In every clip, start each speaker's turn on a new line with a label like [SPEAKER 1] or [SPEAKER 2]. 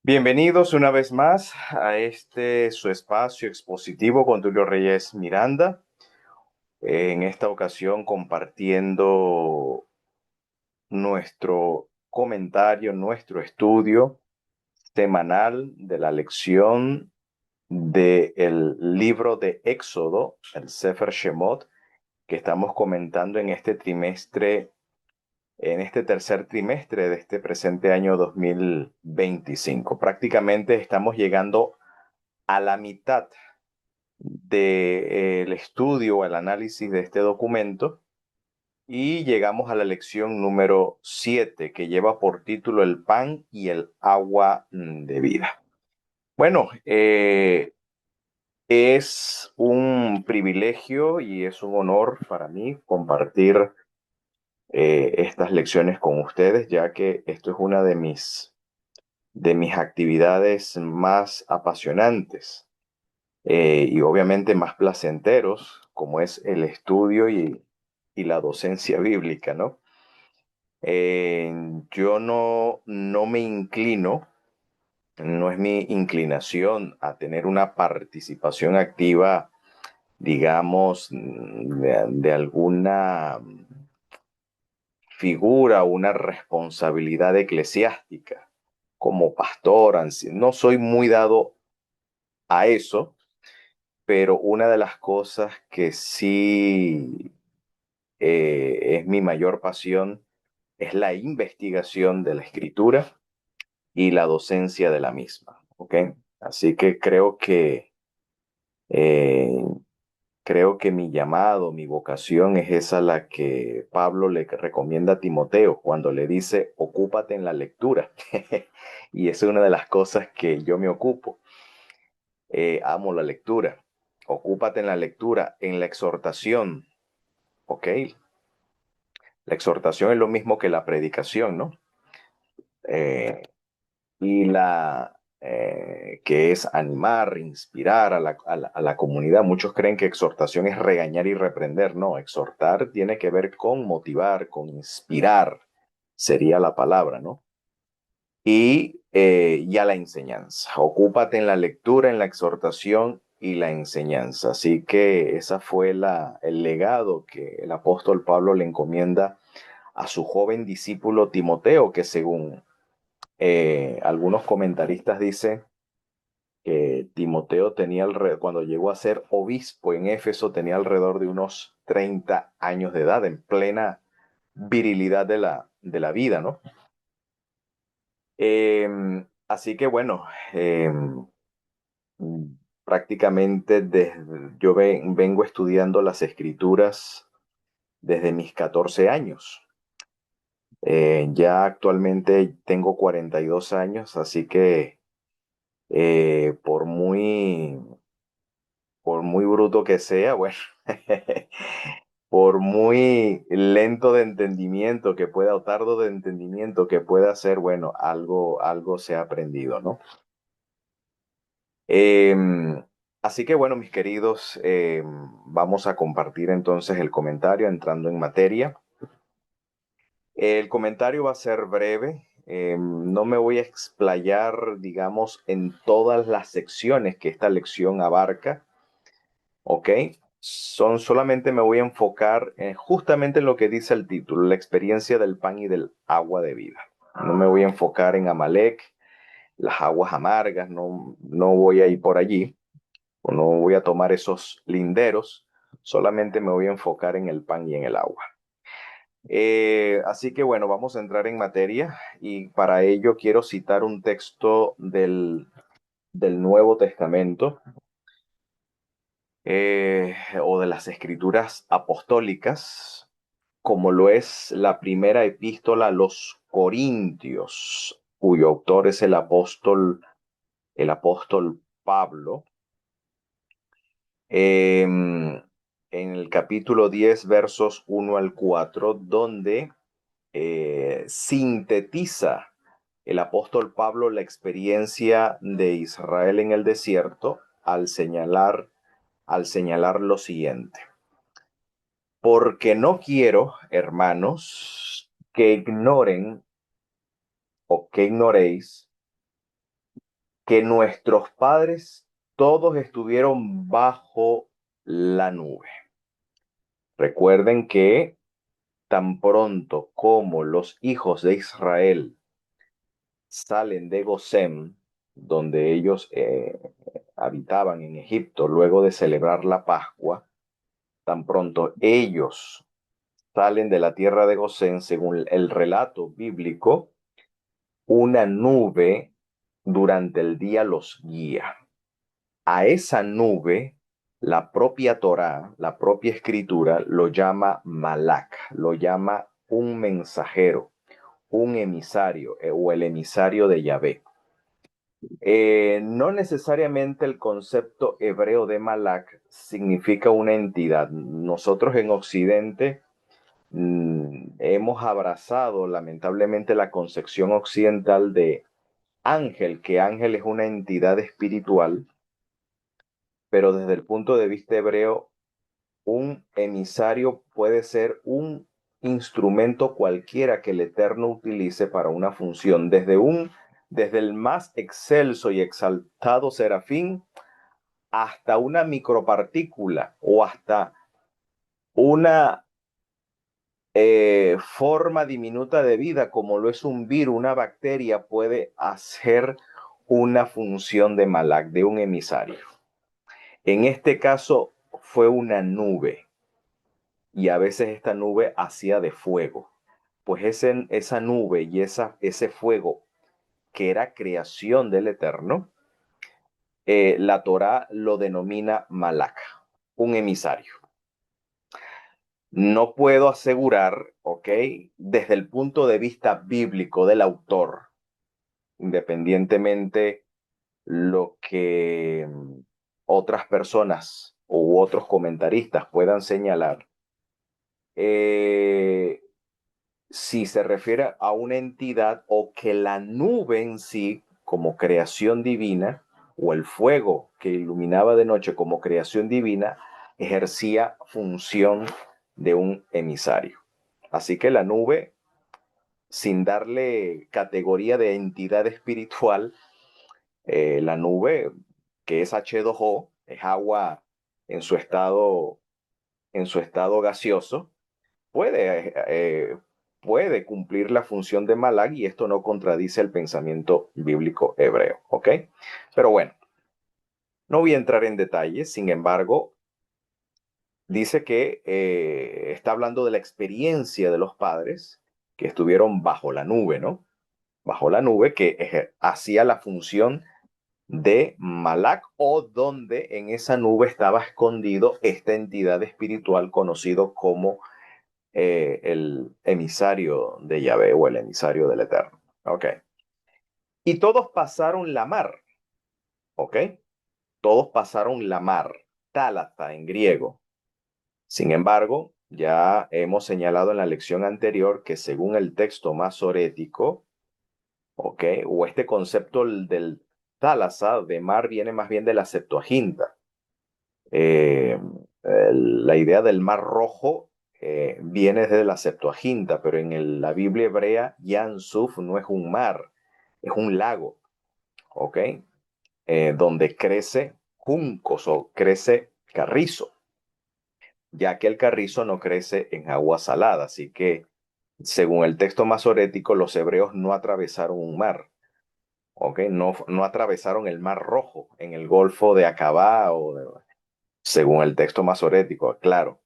[SPEAKER 1] Bienvenidos una vez más a este su espacio expositivo con Tulio Reyes Miranda. En esta ocasión compartiendo nuestro comentario, nuestro estudio semanal de la lección del libro de Éxodo, el Sefer Shemot, que estamos comentando en este trimestre, en este tercer trimestre de este presente año 2025. Prácticamente estamos llegando a la mitad del estudio, el análisis de este documento y llegamos a la lección número 7 que lleva por título El pan y el agua de vida. Bueno, es un privilegio y es un honor para mí compartir estas lecciones con ustedes, ya que esto es una de mis actividades más apasionantes y obviamente más placenteros, como es el estudio y la docencia bíblica, ¿no? Yo no me inclino, no es mi inclinación a tener una participación activa, digamos, de alguna figura, una responsabilidad eclesiástica como pastor, no soy muy dado a eso, pero una de las cosas que sí es mi mayor pasión es la investigación de la escritura y la docencia de la misma. ¿Ok? Así que eh, creo que mi llamado, mi vocación es esa la que Pablo le recomienda a Timoteo cuando le dice, ocúpate en la lectura. Y esa es una de las cosas que yo me ocupo. Amo la lectura. Ocúpate en la lectura, en la exhortación. ¿Ok? La exhortación es lo mismo que la predicación, ¿no? Eh, y que es animar, inspirar a la comunidad. Muchos creen que exhortación es regañar y reprender. No, exhortar tiene que ver con motivar, con inspirar, sería la palabra, ¿no? Y ya la enseñanza. Ocúpate en la lectura, en la exhortación y la enseñanza. Así que esa fue el legado que el apóstol Pablo le encomienda a su joven discípulo Timoteo, que según algunos comentaristas dicen que Timoteo tenía alrededor, cuando llegó a ser obispo en Éfeso, tenía alrededor de unos 30 años de edad, en plena virilidad de la vida, ¿no? Así que bueno, eh, prácticamente yo vengo estudiando las escrituras desde mis 14 años. Ya actualmente tengo 42 años, así que eh, por muy, por muy bruto que sea, bueno, por muy lento de entendimiento que pueda o tardo de entendimiento que pueda ser, bueno, algo se ha aprendido, ¿no? Así que bueno, mis queridos, vamos a compartir entonces el comentario entrando en materia. El comentario va a ser breve. No me voy a explayar, digamos, en todas las secciones que esta lección abarca, ¿ok? Solamente me voy a enfocar justamente en lo que dice el título, la experiencia del pan y del agua de vida. No me voy a enfocar en Amalek, las aguas amargas, no voy a ir por allí, o no voy a tomar esos linderos, solamente me voy a enfocar en el pan y en el agua. Así que bueno, vamos a entrar en materia y para ello quiero citar un texto del Nuevo Testamento o de las escrituras apostólicas, como lo es la primera epístola a los Corintios, cuyo autor es el apóstol Pablo. En el capítulo 10 versos 1 al 4, donde sintetiza el apóstol Pablo la experiencia de Israel en el desierto al señalar lo siguiente. Porque no quiero, hermanos, que ignoren o que ignoréis que nuestros padres todos estuvieron bajo la nube. Recuerden que tan pronto como los hijos de Israel salen de Gosén, donde ellos habitaban en Egipto luego de celebrar la Pascua, tan pronto ellos salen de la tierra de Gosén, según el relato bíblico, una nube durante el día los guía. A esa nube, la propia Torá, la propia escritura, lo llama Malak, lo llama un mensajero, un emisario o el emisario de Yahvé. No necesariamente el concepto hebreo de Malak significa una entidad. Nosotros en Occidente hemos abrazado lamentablemente la concepción occidental de ángel, que ángel es una entidad espiritual, pero desde el punto de vista hebreo, un emisario puede ser un instrumento cualquiera que el Eterno utilice para una función, desde el más excelso y exaltado serafín hasta una micropartícula o hasta una forma diminuta de vida, como lo es un virus, una bacteria, puede hacer una función de malak, de un emisario. En este caso fue una nube, y a veces esta nube hacía de fuego. Pues esa nube y ese fuego que era creación del Eterno, la Torá lo denomina malak, un emisario. No puedo asegurar, ¿ok? Desde el punto de vista bíblico del autor, independientemente lo que otras personas u otros comentaristas puedan señalar, si se refiere a una entidad o que la nube en sí, como creación divina, o el fuego que iluminaba de noche como creación divina, ejercía función de un emisario. Así que la nube, sin darle categoría de entidad espiritual, la nube, que es H2O, es agua en su estado gaseoso, puede, puede cumplir la función de Malak, y esto no contradice el pensamiento bíblico hebreo, ¿ok? Pero bueno, no voy a entrar en detalles, sin embargo, dice que está hablando de la experiencia de los padres que estuvieron bajo la nube, ¿no? Bajo la nube que hacía la función de Malak, o donde en esa nube estaba escondido esta entidad espiritual conocido como el emisario de Yahvé o el emisario del Eterno. Ok. Y todos pasaron la mar. Ok. Todos pasaron la mar. Tálata en griego. Sin embargo, ya hemos señalado en la lección anterior que según el texto masorético, ok, o este concepto del tálasa de mar viene más bien de la Septuaginta. Eh, la idea del mar rojo viene desde la Septuaginta, pero en la Biblia hebrea, Yan Suf no es un mar, es un lago, ¿ok? Donde crece juncos o crece carrizo, ya que el carrizo no crece en agua salada, así que según el texto masorético, los hebreos no atravesaron un mar, ¿ok? No atravesaron el mar rojo en el Golfo de Acabá según el texto masorético, claro.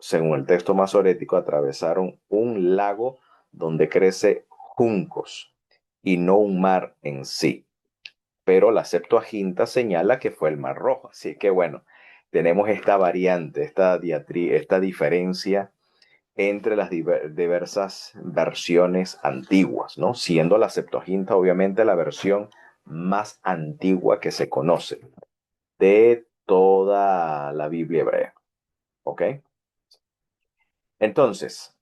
[SPEAKER 1] Según el texto masorético, atravesaron un lago donde crece juncos y no un mar en sí. Pero la Septuaginta señala que fue el Mar Rojo. Así que bueno, tenemos esta variante, esta diferencia entre las diversas versiones antiguas, ¿no? Siendo la Septuaginta obviamente la versión más antigua que se conoce de toda la Biblia hebrea. ¿Ok? Entonces,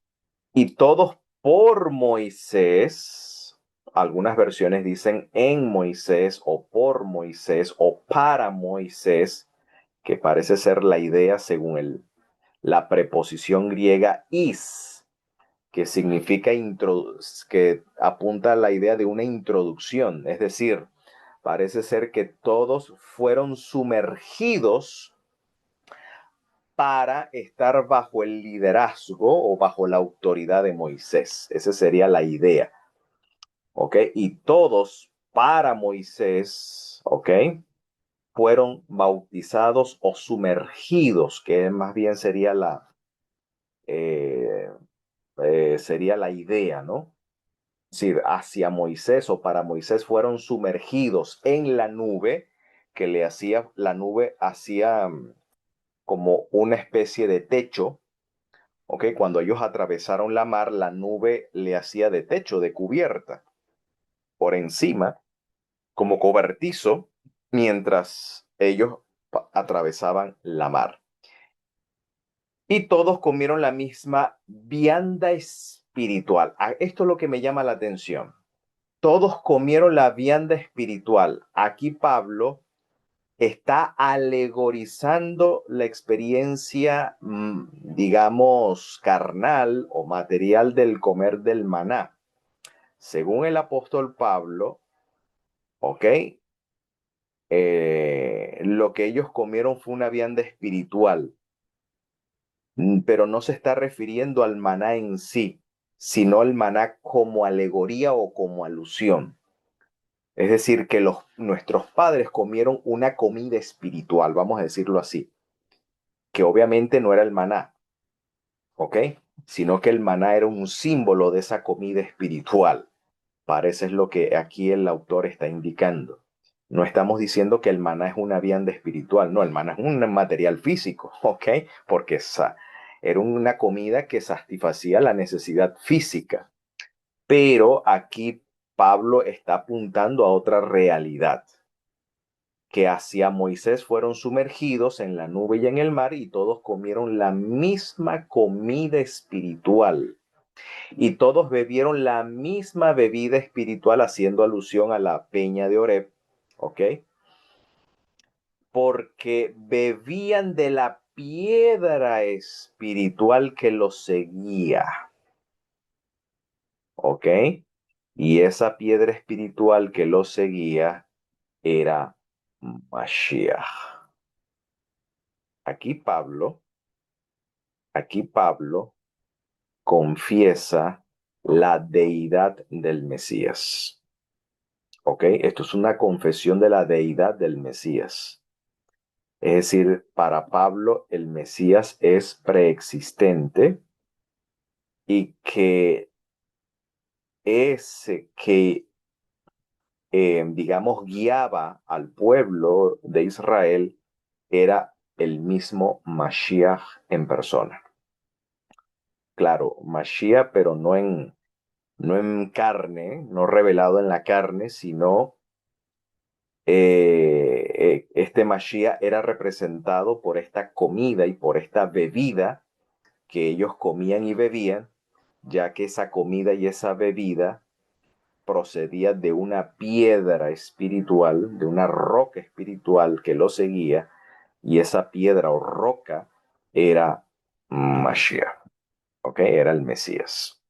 [SPEAKER 1] y todos por Moisés, algunas versiones dicen en Moisés o por Moisés o para Moisés, que parece ser la idea según la preposición griega is, que significa que apunta a la idea de una introducción, es decir, parece ser que todos fueron sumergidos para estar bajo el liderazgo o bajo la autoridad de Moisés. Esa sería la idea. ¿Ok? Y todos para Moisés, ¿ok? Fueron bautizados o sumergidos, que más bien eh, sería la idea, ¿no? Es decir, hacia Moisés o para Moisés fueron sumergidos en la nube que le hacía, la nube hacía como una especie de techo, ¿ok? Cuando ellos atravesaron la mar, la nube le hacía de techo, de cubierta, por encima, como cobertizo, mientras ellos atravesaban la mar. Y todos comieron la misma vianda espiritual. Esto es lo que me llama la atención. Todos comieron la vianda espiritual. Aquí Pablo está alegorizando la experiencia, digamos, carnal o material del comer del maná. Según el apóstol Pablo, ¿ok? Lo que ellos comieron fue una vianda espiritual, pero no se está refiriendo al maná en sí, sino al maná como alegoría o como alusión. Es decir, que nuestros padres comieron una comida espiritual, vamos a decirlo así, que obviamente no era el maná, ¿ok? Sino que el maná era un símbolo de esa comida espiritual. Parece es lo que aquí el autor está indicando. No estamos diciendo que el maná es una vianda espiritual, no, el maná es un material físico, ¿ok? Porque era una comida que satisfacía la necesidad física. Pero aquí Pablo está apuntando a otra realidad, que hacia Moisés fueron sumergidos en la nube y en el mar y todos comieron la misma comida espiritual y todos bebieron la misma bebida espiritual, haciendo alusión a la peña de Oreb, ¿ok? Porque bebían de la piedra espiritual que los seguía, ¿ok? Y esa piedra espiritual que los seguía era Mashiach. Aquí Pablo, aquí Pablo confiesa la deidad del Mesías. ¿Ok? Esto es una confesión de la deidad del Mesías. Es decir, para Pablo el Mesías es preexistente y que ese que, digamos, guiaba al pueblo de Israel era el mismo Mashiach en persona. Claro, Mashiach, pero no en carne, no revelado en la carne, sino este Mashiach era representado por esta comida y por esta bebida que ellos comían y bebían, ya que esa comida y esa bebida procedía de una piedra espiritual, de una roca espiritual que lo seguía, y esa piedra o roca era Mashiach, ¿ok? Era el Mesías.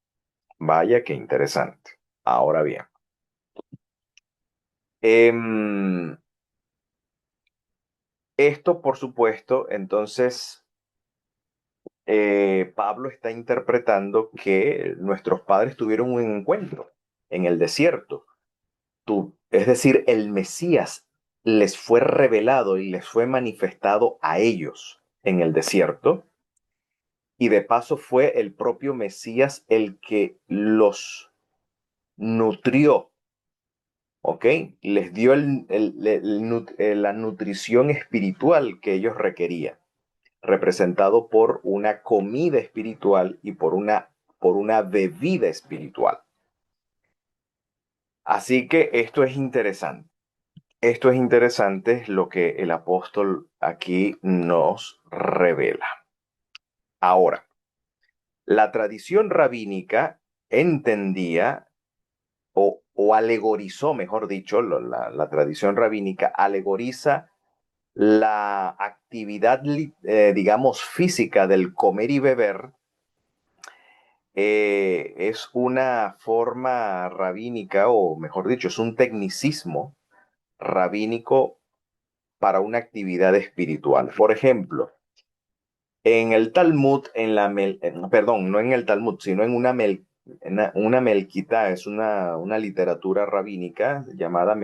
[SPEAKER 1] Vaya que interesante. Ahora bien, em, esto por supuesto, entonces Pablo está interpretando que nuestros padres tuvieron un encuentro en el desierto. Es decir, el Mesías les fue revelado y les fue manifestado a ellos en el desierto. Y de paso fue el propio Mesías el que los nutrió, ¿ok? Les dio la nutrición espiritual que ellos requerían, representado por una comida espiritual y por una bebida espiritual. Así que esto es interesante. Esto es interesante lo que el apóstol aquí nos revela. Ahora, la tradición rabínica entendía o alegorizó, mejor dicho, la tradición rabínica alegoriza la actividad, digamos, física del comer y beber. Es una forma rabínica, o mejor dicho, es un tecnicismo rabínico para una actividad espiritual. Por ejemplo, en el Talmud, perdón, no en el Talmud, sino en una Melquitá, es una literatura rabínica llamada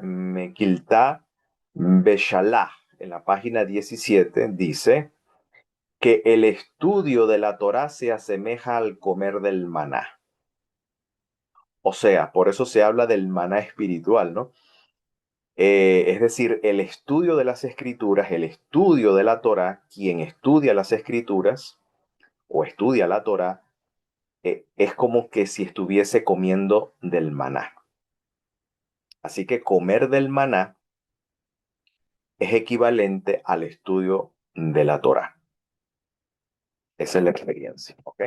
[SPEAKER 1] Mequiltá Beshalach, en la página 17, dice que el estudio de la Torá se asemeja al comer del maná. O sea, por eso se habla del maná espiritual, ¿no? Es decir, el estudio de las escrituras, el estudio de la Torá, quien estudia las escrituras o estudia la Torá, es como que si estuviese comiendo del maná. Así que comer del maná es equivalente al estudio de la Torá. Esa es la experiencia, ¿ok?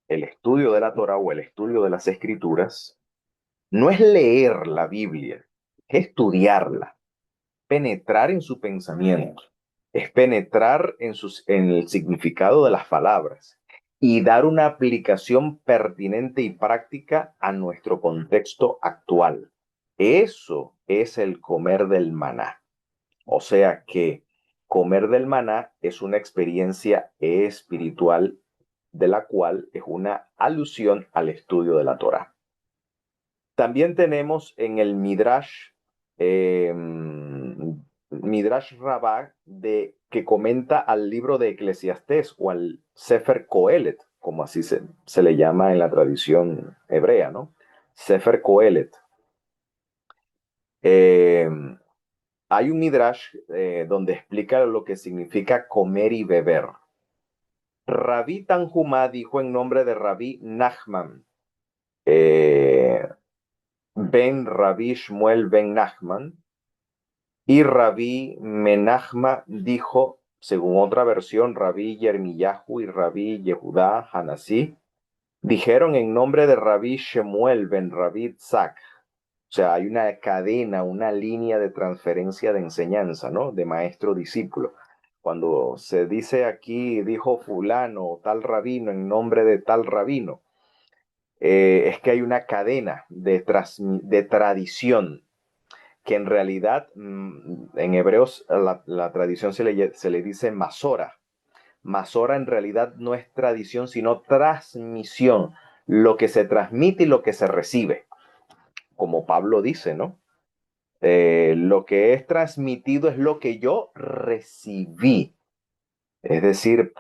[SPEAKER 1] El estudio de la Torá o el estudio de las escrituras no es leer la Biblia, es estudiarla, penetrar en su pensamiento, es penetrar en el significado de las palabras y dar una aplicación pertinente y práctica a nuestro contexto actual. Eso es el comer del maná. O sea que comer del maná es una experiencia espiritual de la cual es una alusión al estudio de la Torá. También tenemos en el Midrash Rabbah que comenta al libro de Eclesiastés o al Sefer Coelet, como así se le llama en la tradición hebrea, ¿no? Sefer Coelet. Eh, Hay un Midrash donde explica lo que significa comer y beber. Rabí Tanjumá dijo en nombre de Rabí Nachman, eh, Ben Rabí Shmuel Ben Nachman, y Rabí Menachma dijo, según otra versión, Rabí Yermiyahu y Rabí Yehudá Hanasí, dijeron en nombre de Rabí Shemuel ben Rabí Tzak. O sea, hay una cadena, una línea de transferencia de enseñanza, ¿no? De maestro-discípulo. Cuando se dice aquí, dijo fulano o tal rabino en nombre de tal rabino, es que hay una cadena de tradición que en realidad en hebreos la tradición se le dice masora. Masora en realidad no es tradición, sino transmisión, lo que se transmite y lo que se recibe, como Pablo dice, ¿no? Lo que es transmitido es lo que yo recibí. Es decir,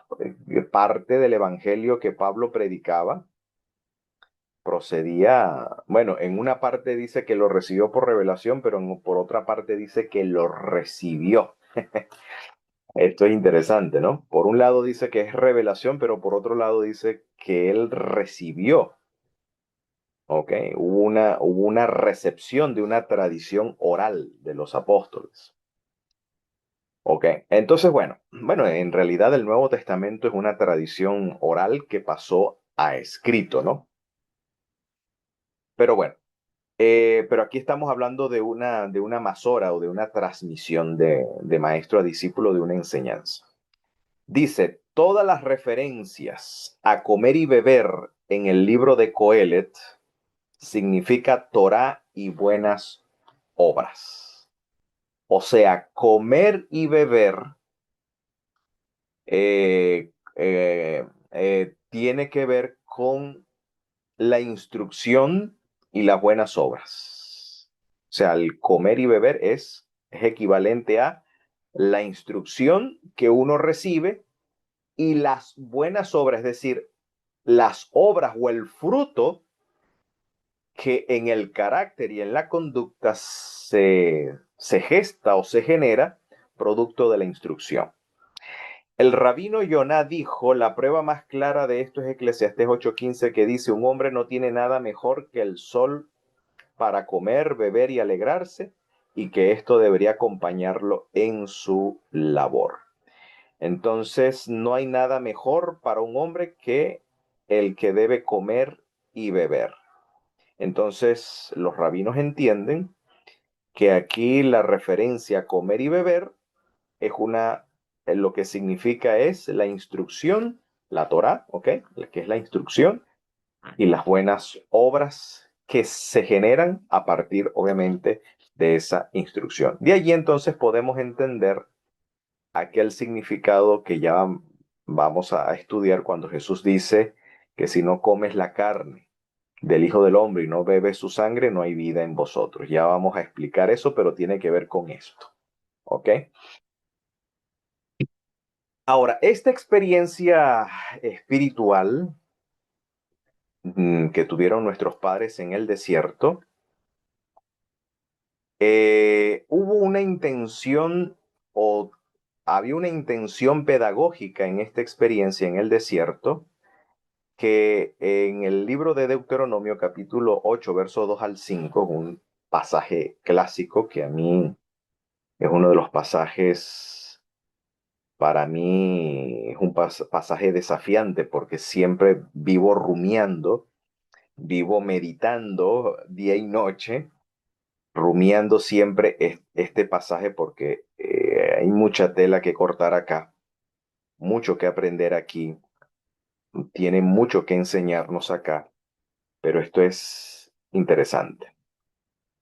[SPEAKER 1] parte del evangelio que Pablo predicaba procedía, bueno, en una parte dice que lo recibió por revelación, pero por otra parte dice que lo recibió. Esto es interesante, ¿no? Por un lado dice que es revelación, pero por otro lado dice que él recibió, ¿ok? Hubo una recepción de una tradición oral de los apóstoles. Ok, entonces bueno, en realidad el Nuevo Testamento es una tradición oral que pasó a escrito, ¿no? Pero bueno, pero aquí estamos hablando de una masora o de una transmisión de maestro a discípulo de una enseñanza. Dice, todas las referencias a comer y beber en el libro de Coelet significa Torah y buenas obras. O sea, comer y beber tiene que ver con la instrucción y las buenas obras. O sea, el comer y beber es equivalente a la instrucción que uno recibe y las buenas obras, es decir, las obras o el fruto que en el carácter y en la conducta se gesta o se genera producto de la instrucción. El rabino Yonah dijo, la prueba más clara de esto es Eclesiastés 8:15, que dice, un hombre no tiene nada mejor que el sol para comer, beber y alegrarse, y que esto debería acompañarlo en su labor. Entonces, no hay nada mejor para un hombre que el que debe comer y beber. Entonces, los rabinos entienden que aquí la referencia a comer y beber es lo que significa es la instrucción, la Torah, ¿ok? Que es la instrucción, y las buenas obras, que se generan a partir, obviamente, de esa instrucción. De allí entonces podemos entender aquel significado que ya vamos a estudiar cuando Jesús dice que si no comes la carne del Hijo del Hombre y no bebes su sangre, no hay vida en vosotros. Ya vamos a explicar eso, pero tiene que ver con esto. ¿Ok? Ahora, esta experiencia espiritual que tuvieron nuestros padres en el desierto, hubo una intención o había una intención pedagógica en esta experiencia en el desierto que en el libro de Deuteronomio capítulo 8 verso 2 al 5, un pasaje clásico que a mí es uno de los pasajes, para mí es un pasaje desafiante porque siempre vivo rumiando, vivo meditando día y noche, rumiando siempre este pasaje porque hay mucha tela que cortar acá, mucho que aprender aquí, tiene mucho que enseñarnos acá, pero esto es interesante.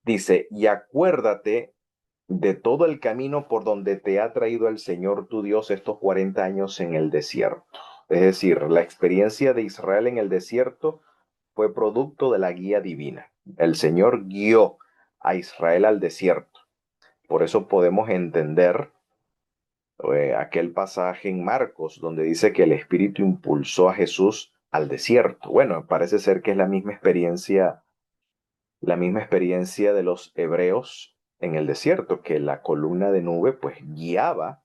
[SPEAKER 1] Dice, y acuérdate de todo el camino por donde te ha traído el Señor tu Dios estos 40 años en el desierto. Es decir, la experiencia de Israel en el desierto fue producto de la guía divina. El Señor guió a Israel al desierto. Por eso podemos entender aquel pasaje en Marcos donde dice que el Espíritu impulsó a Jesús al desierto. Bueno, parece ser que es la misma experiencia de los hebreos en el desierto, que la columna de nube pues guiaba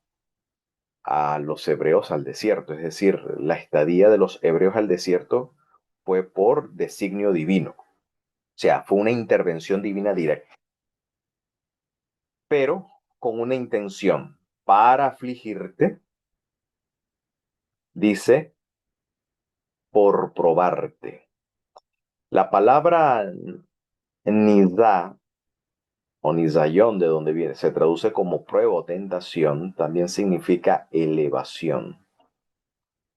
[SPEAKER 1] a los hebreos al desierto. Es decir, la estadía de los hebreos al desierto fue por designio divino. O sea, fue una intervención divina directa, pero con una intención para afligirte, dice, por probarte. La palabra nidá o nizayón, de donde viene, se traduce como prueba o tentación, también significa elevación.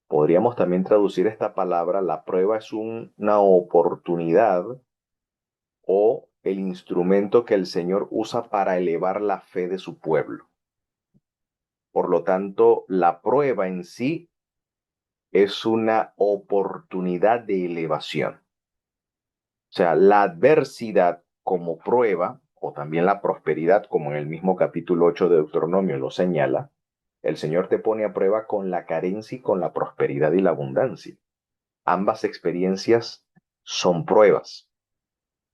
[SPEAKER 1] Podríamos también traducir esta palabra, la prueba es una oportunidad o el instrumento que el Señor usa para elevar la fe de su pueblo. Por lo tanto, la prueba en sí es una oportunidad de elevación. O sea, la adversidad como prueba, o también la prosperidad, como en el mismo capítulo 8 de Deuteronomio lo señala, el Señor te pone a prueba con la carencia y con la prosperidad y la abundancia. Ambas experiencias son pruebas,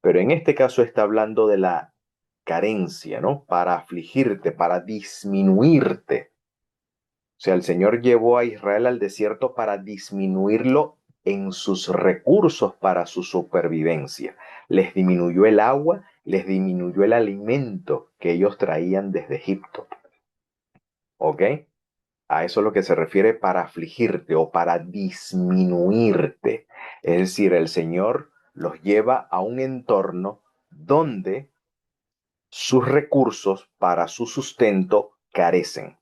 [SPEAKER 1] pero en este caso está hablando de la carencia, ¿no? Para afligirte, para disminuirte. O sea, el Señor llevó a Israel al desierto para disminuirlo en sus recursos para su supervivencia. Les disminuyó el agua, les disminuyó el alimento que ellos traían desde Egipto. ¿Ok? A eso es lo que se refiere para afligirte o para disminuirte. Es decir, el Señor los lleva a un entorno donde sus recursos para su sustento carecen.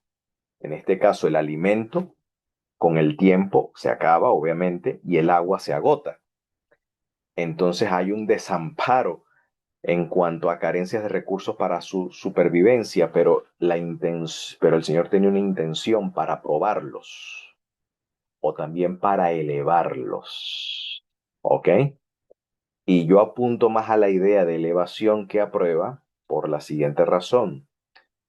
[SPEAKER 1] En este caso, el alimento con el tiempo se acaba, obviamente, y el agua se agota. Entonces hay un desamparo en cuanto a carencias de recursos para su supervivencia, pero, pero el Señor tenía una intención para probarlos o también para elevarlos. ¿Ok? Y yo apunto más a la idea de elevación que a prueba por la siguiente razón,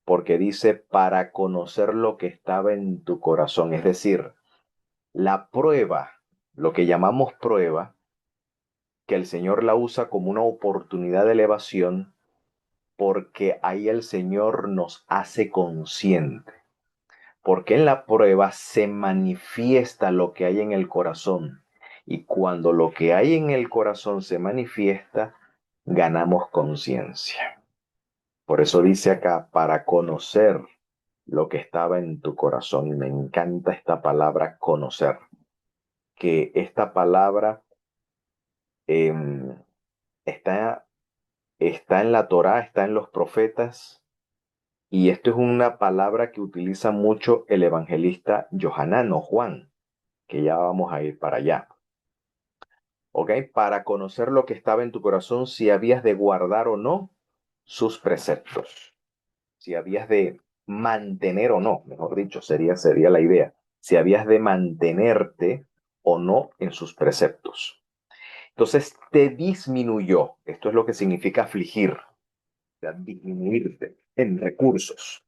[SPEAKER 1] porque dice para conocer lo que estaba en tu corazón, es decir, la prueba, lo que llamamos prueba, que el Señor la usa como una oportunidad de elevación, porque ahí el Señor nos hace consciente, porque en la prueba se manifiesta lo que hay en el corazón, y cuando lo que hay en el corazón se manifiesta, ganamos conciencia. Por eso dice acá, para conocer lo que estaba en tu corazón, y me encanta esta palabra conocer, que esta palabra eh, está, está en la Torá, está en los profetas, y esto es una palabra que utiliza mucho el evangelista Johanán o Juan, que ya vamos a ir para allá. ¿ok? Para conocer lo que estaba en tu corazón, si habías de guardar o no sus preceptos, si habías de mantener o no, mejor dicho, sería la idea, si habías de mantenerte o no en sus preceptos. Entonces te disminuyó, esto es lo que significa afligir, o sea, disminuirte en recursos.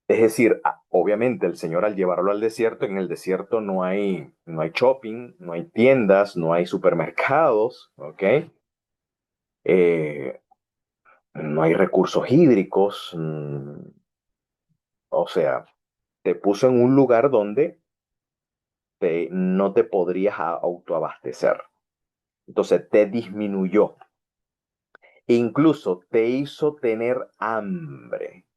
[SPEAKER 1] Es decir, obviamente el Señor al llevarlo al desierto, en el desierto no hay shopping, no hay tiendas, no hay supermercados, ¿ok? Eh, no hay recursos hídricos, o sea, te puso en un lugar donde no te podrías autoabastecer. Entonces te disminuyó. Incluso te hizo tener hambre.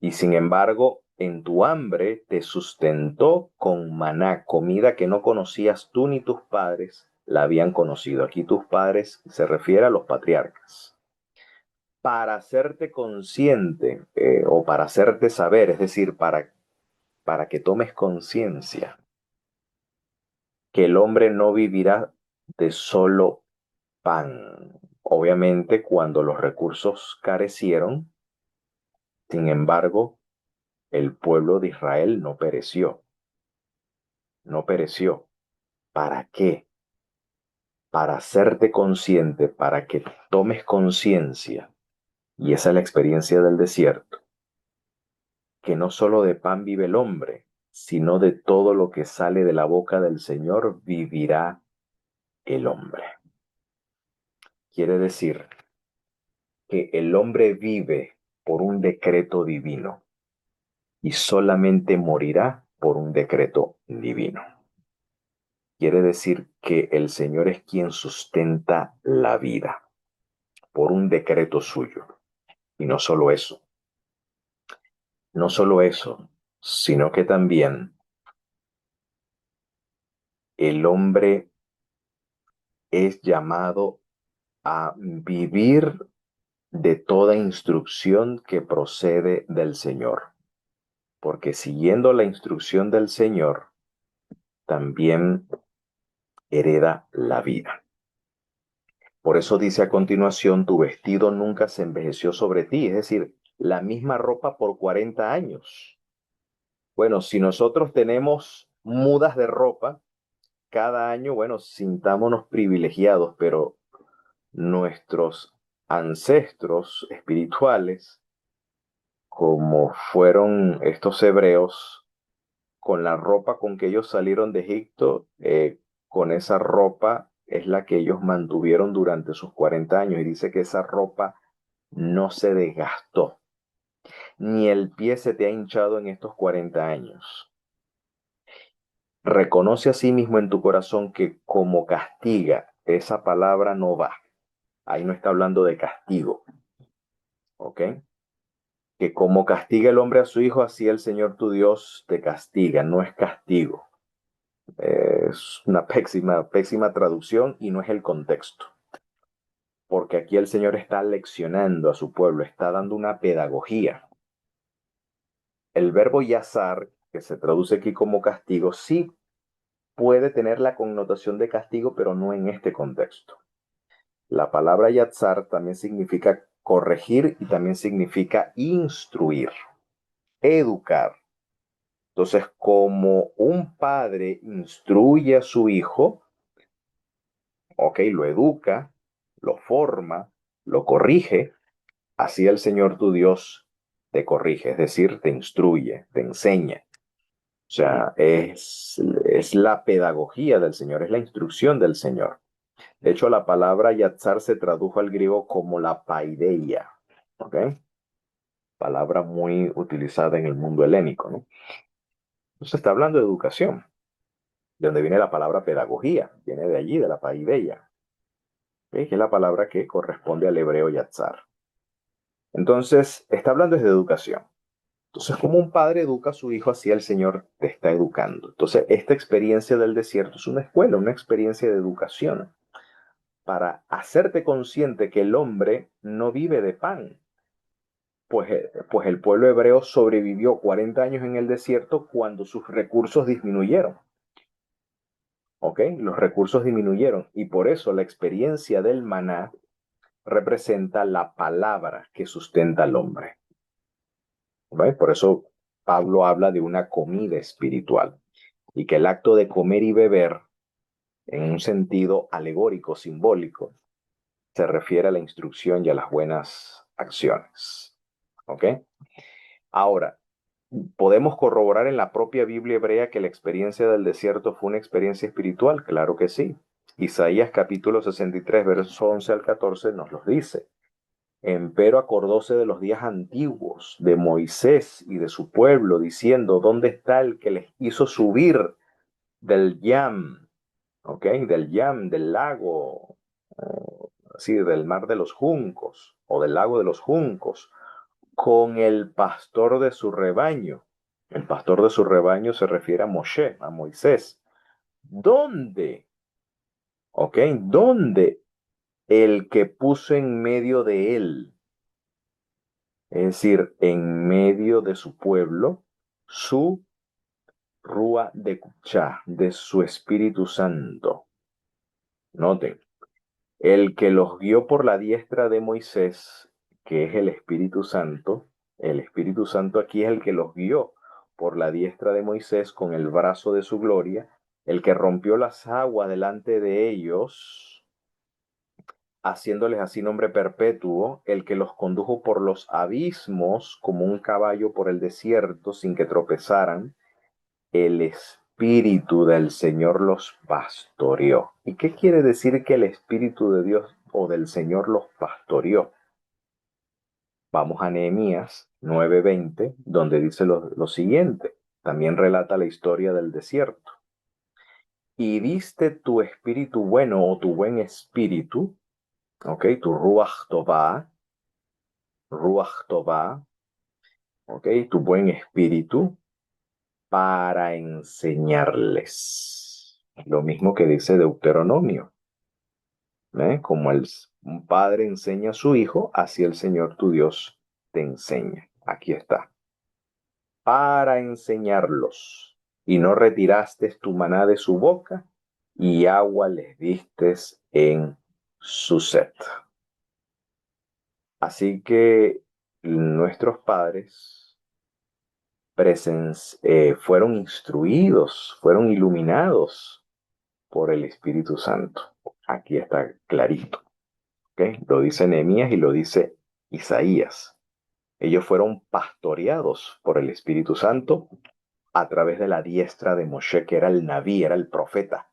[SPEAKER 1] Y sin embargo, en tu hambre te sustentó con maná, comida que no conocías tú ni tus padres la habían conocido. Aquí tus padres se refiere a los patriarcas. Para hacerte consciente o para hacerte saber, es decir, para que tomes conciencia que el hombre no vivirá de solo pan. Obviamente, cuando los recursos carecieron, sin embargo, el pueblo de Israel no pereció. No pereció. ¿Para qué? Para hacerte consciente, para que tomes conciencia, y esa es la experiencia del desierto, que no solo de pan vive el hombre, sino de todo lo que sale de la boca del Señor vivirá el hombre. Quiere decir que el hombre vive por un decreto divino y solamente morirá por un decreto divino. Quiere decir que el Señor es quien sustenta la vida por un decreto suyo. Y no solo eso, sino que también el hombre es llamado a vivir de toda instrucción que procede del Señor, porque siguiendo la instrucción del Señor, también hereda la vida. Por eso dice a continuación, tu vestido nunca se envejeció sobre ti, es decir, la misma ropa por 40 años. Bueno, si nosotros tenemos mudas de ropa cada año, bueno, sintámonos privilegiados, pero nuestros ancestros espirituales, como fueron estos hebreos, con la ropa con que ellos salieron de Egipto, con esa ropa es la que ellos mantuvieron durante sus 40 años. Y dice que esa ropa no se desgastó, ni el pie se te ha hinchado en estos 40 años. Reconoce a sí mismo en tu corazón que como castiga, esa palabra no va. Ahí no está hablando de castigo, ¿ok? Que como castiga el hombre a su hijo, así el Señor tu Dios te castiga, no es castigo. Es una pésima, pésima traducción y no es el contexto. Porque aquí el Señor está leccionando a su pueblo, está dando una pedagogía. El verbo yazar, que se traduce aquí como castigo, sí puede tener la connotación de castigo, pero no en este contexto. La palabra yazar también significa corregir y también significa instruir, educar. Entonces, como un padre instruye a su hijo, ok, lo educa, lo forma, lo corrige, así el Señor tu Dios te corrige, es decir, te instruye, te enseña. O sea, es la pedagogía del Señor, es la instrucción del Señor. De hecho, la palabra yatzar se tradujo al griego como la paideia, ¿ok? Palabra muy utilizada en el mundo helénico, ¿no? Entonces está hablando de educación, de donde viene la palabra pedagogía, viene de allí, de la paideia, ¿ok? Que es la palabra que corresponde al hebreo yatzar. Entonces, está hablando de educación. Entonces, como un padre educa a su hijo, así el Señor te está educando. Entonces, esta experiencia del desierto es una escuela, una experiencia de educación para hacerte consciente que el hombre no vive de pan. Pues el pueblo hebreo sobrevivió 40 años en el desierto cuando sus recursos disminuyeron. ¿ok? Los recursos disminuyeron y por eso la experiencia del maná representa la palabra que sustenta al hombre. ¿Ve? Por eso Pablo habla de una comida espiritual y que el acto de comer y beber, en un sentido alegórico, simbólico, se refiere a la instrucción y a las buenas acciones. ¿Ok? Ahora, ¿podemos corroborar en la propia Biblia hebrea que la experiencia del desierto fue una experiencia espiritual? Claro que sí. Isaías capítulo 63, versos 11 al 14 nos los dice. Empero acordóse de los días antiguos, de Moisés y de su pueblo, diciendo, ¿dónde está el que les hizo subir del Yam? ¿Ok? Del Yam, del lago, así, del mar de los juncos, o del lago de los juncos, con el pastor de su rebaño. El pastor de su rebaño se refiere a Moshe, a Moisés. ¿Dónde? ¿Ok? ¿Dónde el que puso en medio de él? Es decir, en medio de su pueblo, su Rúa de Kuchá, de su Espíritu Santo. Noten, el que los guió por la diestra de Moisés, que es el Espíritu Santo aquí es el que los guió por la diestra de Moisés con el brazo de su gloria, el que rompió las aguas delante de ellos, haciéndoles así nombre perpetuo, el que los condujo por los abismos como un caballo por el desierto sin que tropezaran, el Espíritu del Señor los pastoreó. ¿Y qué quiere decir que el Espíritu de Dios o del Señor los pastoreó? Vamos a Nehemías 9:20, donde dice lo siguiente. También relata la historia del desierto. Y diste tu espíritu bueno o tu buen espíritu, ¿ok? Tu Ruach Tová, ¿ok? Tu buen espíritu para enseñarles. Lo mismo que dice Deuteronomio. Como un padre enseña a su hijo, así el Señor tu Dios te enseña. Aquí está. Para enseñarlos. Y no retiraste tu maná de su boca, y agua les diste en su sed. Así que nuestros padres fueron instruidos, fueron iluminados por el Espíritu Santo. Aquí está clarito. ¿Okay? Lo dice Nehemías y lo dice Isaías. Ellos fueron pastoreados por el Espíritu Santo a través de la diestra de Moshe, que era el Naví, era el profeta.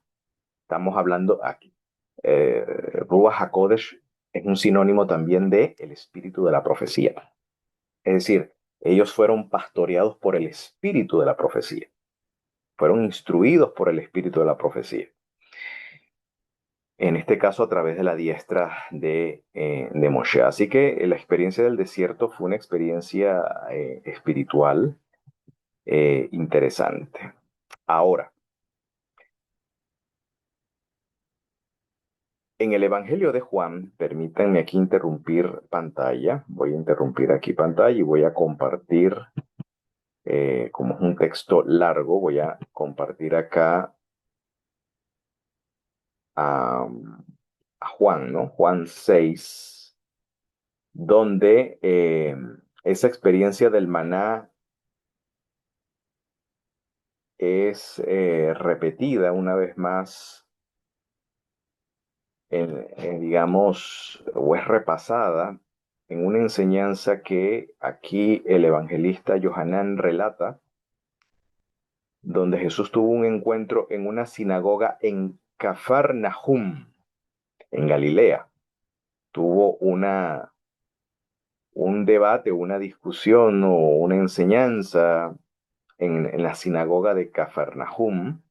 [SPEAKER 1] Estamos hablando aquí. Ruach HaKodesh es un sinónimo también de el espíritu de la profecía. Es decir, ellos fueron pastoreados por el espíritu de la profecía. Fueron instruidos por el espíritu de la profecía. En este caso a través de la diestra de Moshe. Así que la experiencia del desierto fue una experiencia espiritual interesante. Ahora, en el Evangelio de Juan, permítanme aquí interrumpir pantalla, voy a interrumpir aquí pantalla y voy a compartir, como es un texto largo, voy a compartir acá a, a Juan, ¿no? Juan 6, donde esa experiencia del maná es repetida una vez más, digamos, o es repasada en una enseñanza que aquí el evangelista Yohanan relata, donde Jesús tuvo un encuentro en una sinagoga en Cafarnaum, en Galilea. Tuvo un debate, una discusión o una enseñanza en la sinagoga de Cafarnaum,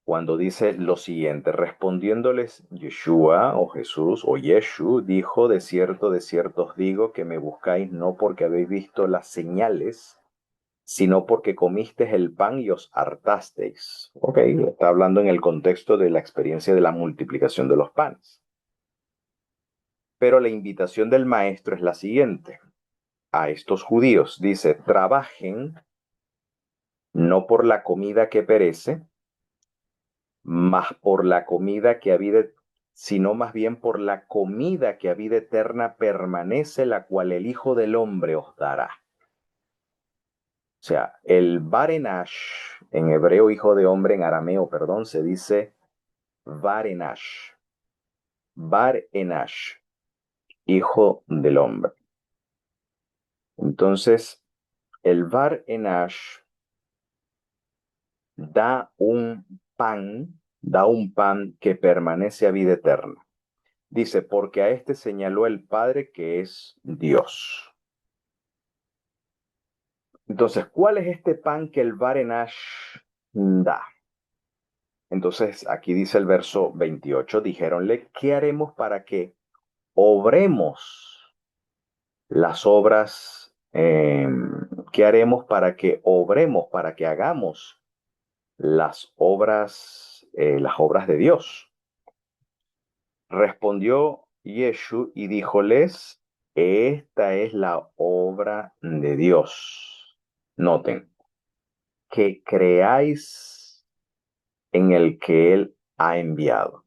[SPEAKER 1] cuando dice lo siguiente, respondiéndoles Yeshua o Jesús o Yeshu, dijo, de cierto os digo que me buscáis no porque habéis visto las señales, sino porque comisteis el pan y os hartasteis. Ok, está hablando en el contexto de la experiencia de la multiplicación de los panes. Pero la invitación del maestro es la siguiente. A estos judíos dice, trabajen no por la comida que perece, mas por la comida que a vida, sino más bien por la comida que a vida eterna permanece, la cual el Hijo del Hombre os dará. O sea, el Barenash, en hebreo hijo de hombre, en arameo, perdón, se dice Barenash. Barenash, hijo del hombre. Entonces, el Barenash da un pan que permanece a vida eterna. Dice, porque a este señaló el Padre que es Dios. Entonces, ¿cuál es este pan que el Barenash da? Entonces, aquí dice el verso 28, dijéronle, ¿qué haremos para que obremos las obras? ¿Qué haremos para que obremos, para que hagamos las obras de Dios? Respondió Yeshu y díjoles, esta es la obra de Dios. Noten, que creáis en el que Él ha enviado.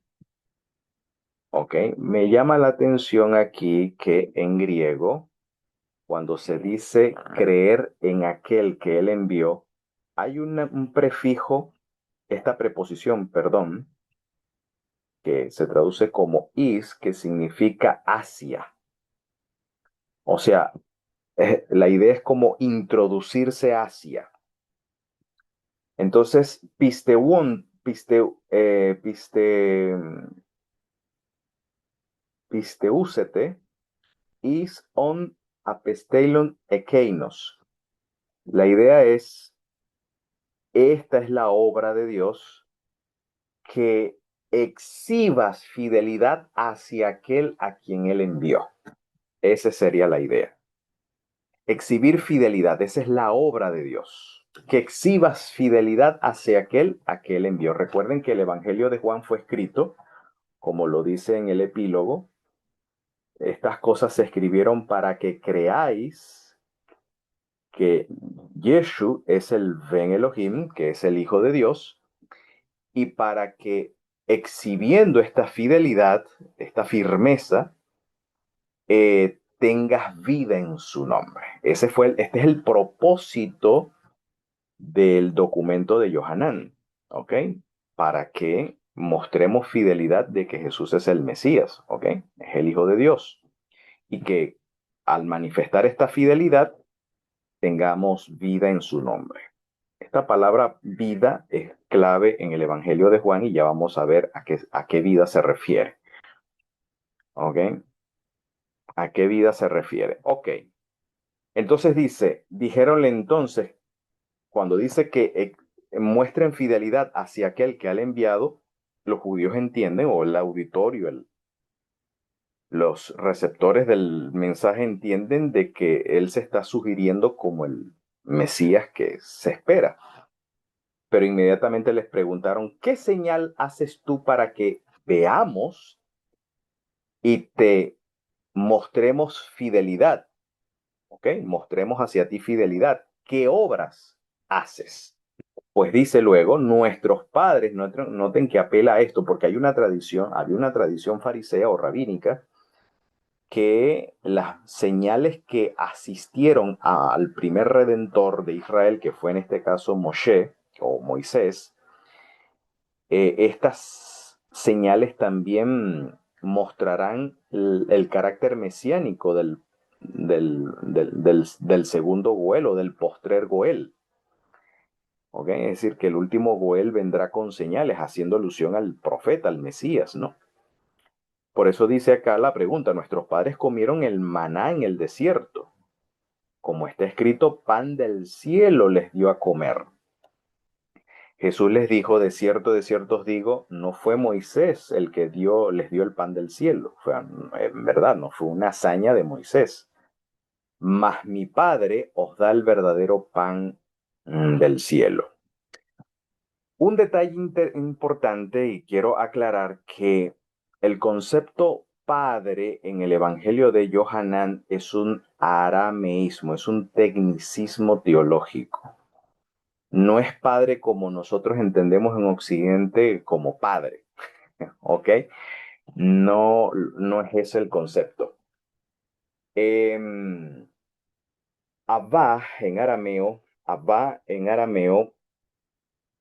[SPEAKER 1] ¿Ok? Me llama la atención aquí que en griego, cuando se dice creer en aquel que Él envió, hay un prefijo, esta preposición, perdón, que se traduce como is, que significa hacia. O sea, la idea es como introducirse hacia. Entonces, pisteúsete is on apesteilon ekeinos. La idea es, esta es la obra de Dios, que exhibas fidelidad hacia aquel a quien Él envió. Esa sería la idea. Exhibir fidelidad, esa es la obra de Dios. Que exhibas fidelidad hacia aquel a que Él envió. Recuerden que el Evangelio de Juan fue escrito, como lo dice en el epílogo, estas cosas se escribieron para que creáis que Yeshu es el Ben Elohim, que es el Hijo de Dios, y para que exhibiendo esta fidelidad, esta firmeza, tengas vida en su nombre. Este es el propósito del documento de Yohanan, ¿ok? Para que mostremos fidelidad de que Jesús es el Mesías, ¿ok? Es el Hijo de Dios. Y que al manifestar esta fidelidad, tengamos vida en su nombre. Esta palabra vida es clave en el Evangelio de Juan y ya vamos a ver a qué vida se refiere. ¿Ok? ¿A qué vida se refiere? Ok. Entonces dijéronle entonces, cuando dice que muestren fidelidad hacia aquel que ha enviado, los judíos entienden, o el auditorio, los receptores del mensaje entienden de que él se está sugiriendo como el Mesías que se espera. Pero inmediatamente les preguntaron, ¿qué señal haces tú para que veamos y te mostremos fidelidad? ¿Ok? Mostremos hacia ti fidelidad. ¿Qué obras haces? Pues dice luego, nuestros padres, noten que apela a esto, porque había una tradición farisea o rabínica, que las señales que asistieron al primer redentor de Israel, que fue en este caso Moshe o Moisés, estas señales también mostrarán el carácter mesiánico del segundo Goel o del postrer Goel. ¿Okay? Es decir, que el último Goel vendrá con señales, haciendo alusión al profeta, al Mesías, ¿no? Por eso dice acá la pregunta, nuestros padres comieron el maná en el desierto. Como está escrito, pan del cielo les dio a comer. Jesús les dijo, de cierto os digo, no fue Moisés el que les dio el pan del cielo. En verdad, no fue una hazaña de Moisés. Mas mi Padre os da el verdadero pan del cielo. Un detalle importante, y quiero aclarar que el concepto padre en el Evangelio de Yohanan es un arameísmo, es un tecnicismo teológico. No es padre como nosotros entendemos en Occidente como padre, ¿ok? No, no es ese el concepto. Em, Abba en arameo,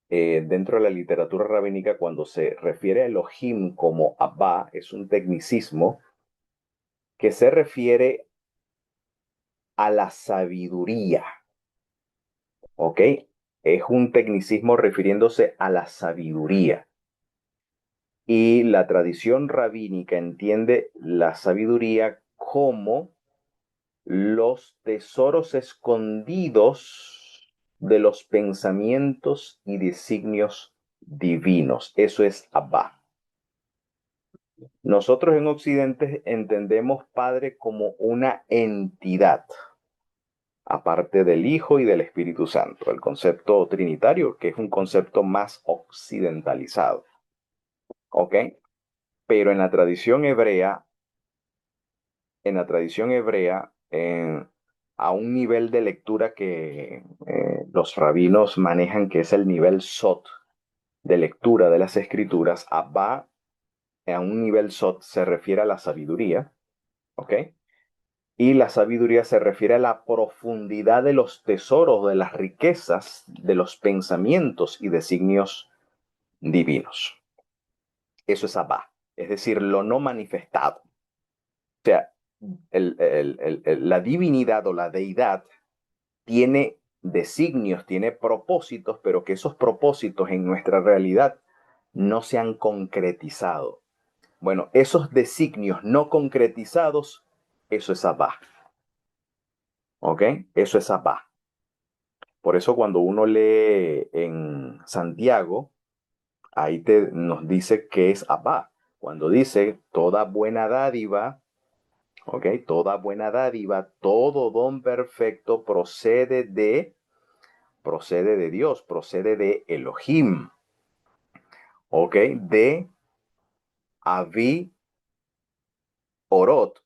[SPEAKER 1] dentro de la literatura rabínica, cuando se refiere a Elohim como Abba, es un tecnicismo que se refiere a la sabiduría, ¿ok? Es un tecnicismo refiriéndose a la sabiduría. Y la tradición rabínica entiende la sabiduría como los tesoros escondidos de los pensamientos y designios divinos. Eso es Abba. Nosotros en Occidente entendemos Padre como una entidad, aparte del Hijo y del Espíritu Santo, el concepto trinitario, que es un concepto más occidentalizado. ¿Ok? Pero en la tradición hebrea, a un nivel de lectura que los rabinos manejan, que es el nivel SOT de lectura de las escrituras, Abba, a un nivel SOT se refiere a la sabiduría, ¿ok? Y la sabiduría se refiere a la profundidad de los tesoros, de las riquezas, de los pensamientos y designios divinos. Eso es Abba, es decir, lo no manifestado. O sea, la divinidad o la deidad tiene designios, tiene propósitos, pero que esos propósitos en nuestra realidad no se han concretizado. Bueno, esos designios no concretizados, eso es Abba, ¿ok? Eso es Abba. Por eso cuando uno lee en Santiago, ahí nos dice que es Abba. Cuando dice toda buena dádiva, ¿ok? Toda buena dádiva, todo don perfecto procede de Dios, procede de Elohim, ¿ok? De Avi Orot,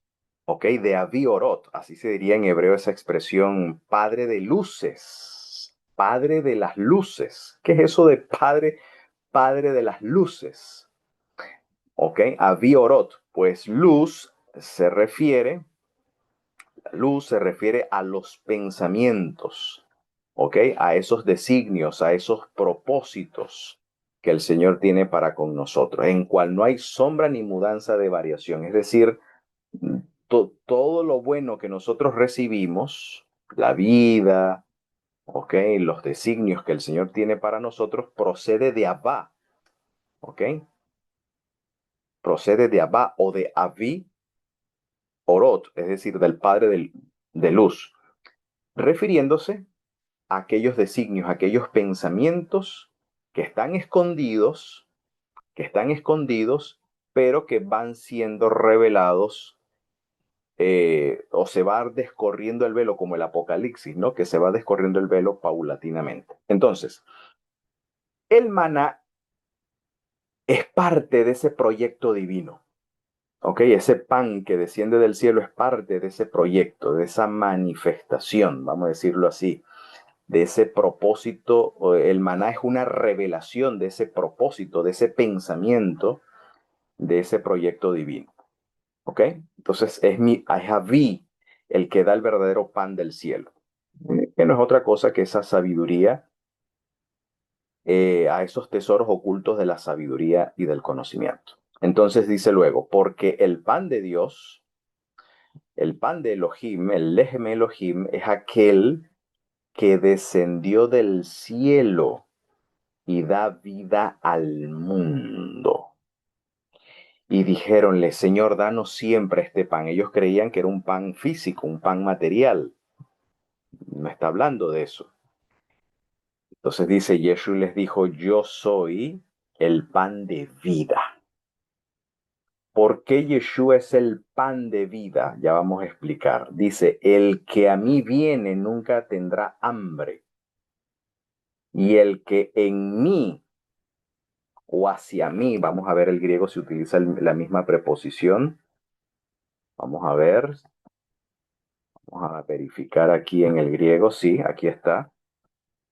[SPEAKER 1] ¿ok? De Avi Orot, así se diría en hebreo esa expresión, padre de luces, padre de las luces. ¿Qué es eso de padre, padre de las luces? ¿Ok? Avi Orot, pues luz se refiere a los pensamientos, ¿ok? A esos designios, a esos propósitos que el Señor tiene para con nosotros, en cual no hay sombra ni mudanza de variación. Es decir, todo lo bueno que nosotros recibimos, la vida, ¿ok? Los designios que el Señor tiene para nosotros, procede de Abba, ¿ok? Procede de Abba o de Avi Orot, es decir, del Padre de luz, refiriéndose aquellos designios, aquellos pensamientos que están escondidos, pero que van siendo revelados, o se va descorriendo el velo como el Apocalipsis, ¿no? Que se va descorriendo el velo paulatinamente. Entonces, el maná es parte de ese proyecto divino. ¿Ok? Ese pan que desciende del cielo es parte de ese proyecto, de esa manifestación, vamos a decirlo así, de ese propósito. El maná es una revelación de ese propósito, de ese pensamiento, de ese proyecto divino. ¿Ok? Entonces es Javí el que da el verdadero pan del cielo, que no es otra cosa que esa sabiduría, a esos tesoros ocultos de la sabiduría y del conocimiento. Entonces dice luego, porque el pan de Dios, el pan de Elohim, el Lehem Elohim, es aquel que descendió del cielo y da vida al mundo. Y dijéronle, Señor, danos siempre este pan. Ellos creían que era un pan físico, un pan material. No está hablando de eso. Entonces dice, Yeshua les dijo, yo soy el pan de vida. ¿Por qué Yeshua es el pan de vida? Ya vamos a explicar. Dice, el que a mí viene nunca tendrá hambre. Y el que en mí o hacia mí, vamos a ver el griego si utiliza la misma preposición. Vamos a ver, vamos a verificar aquí en el griego, sí, aquí está.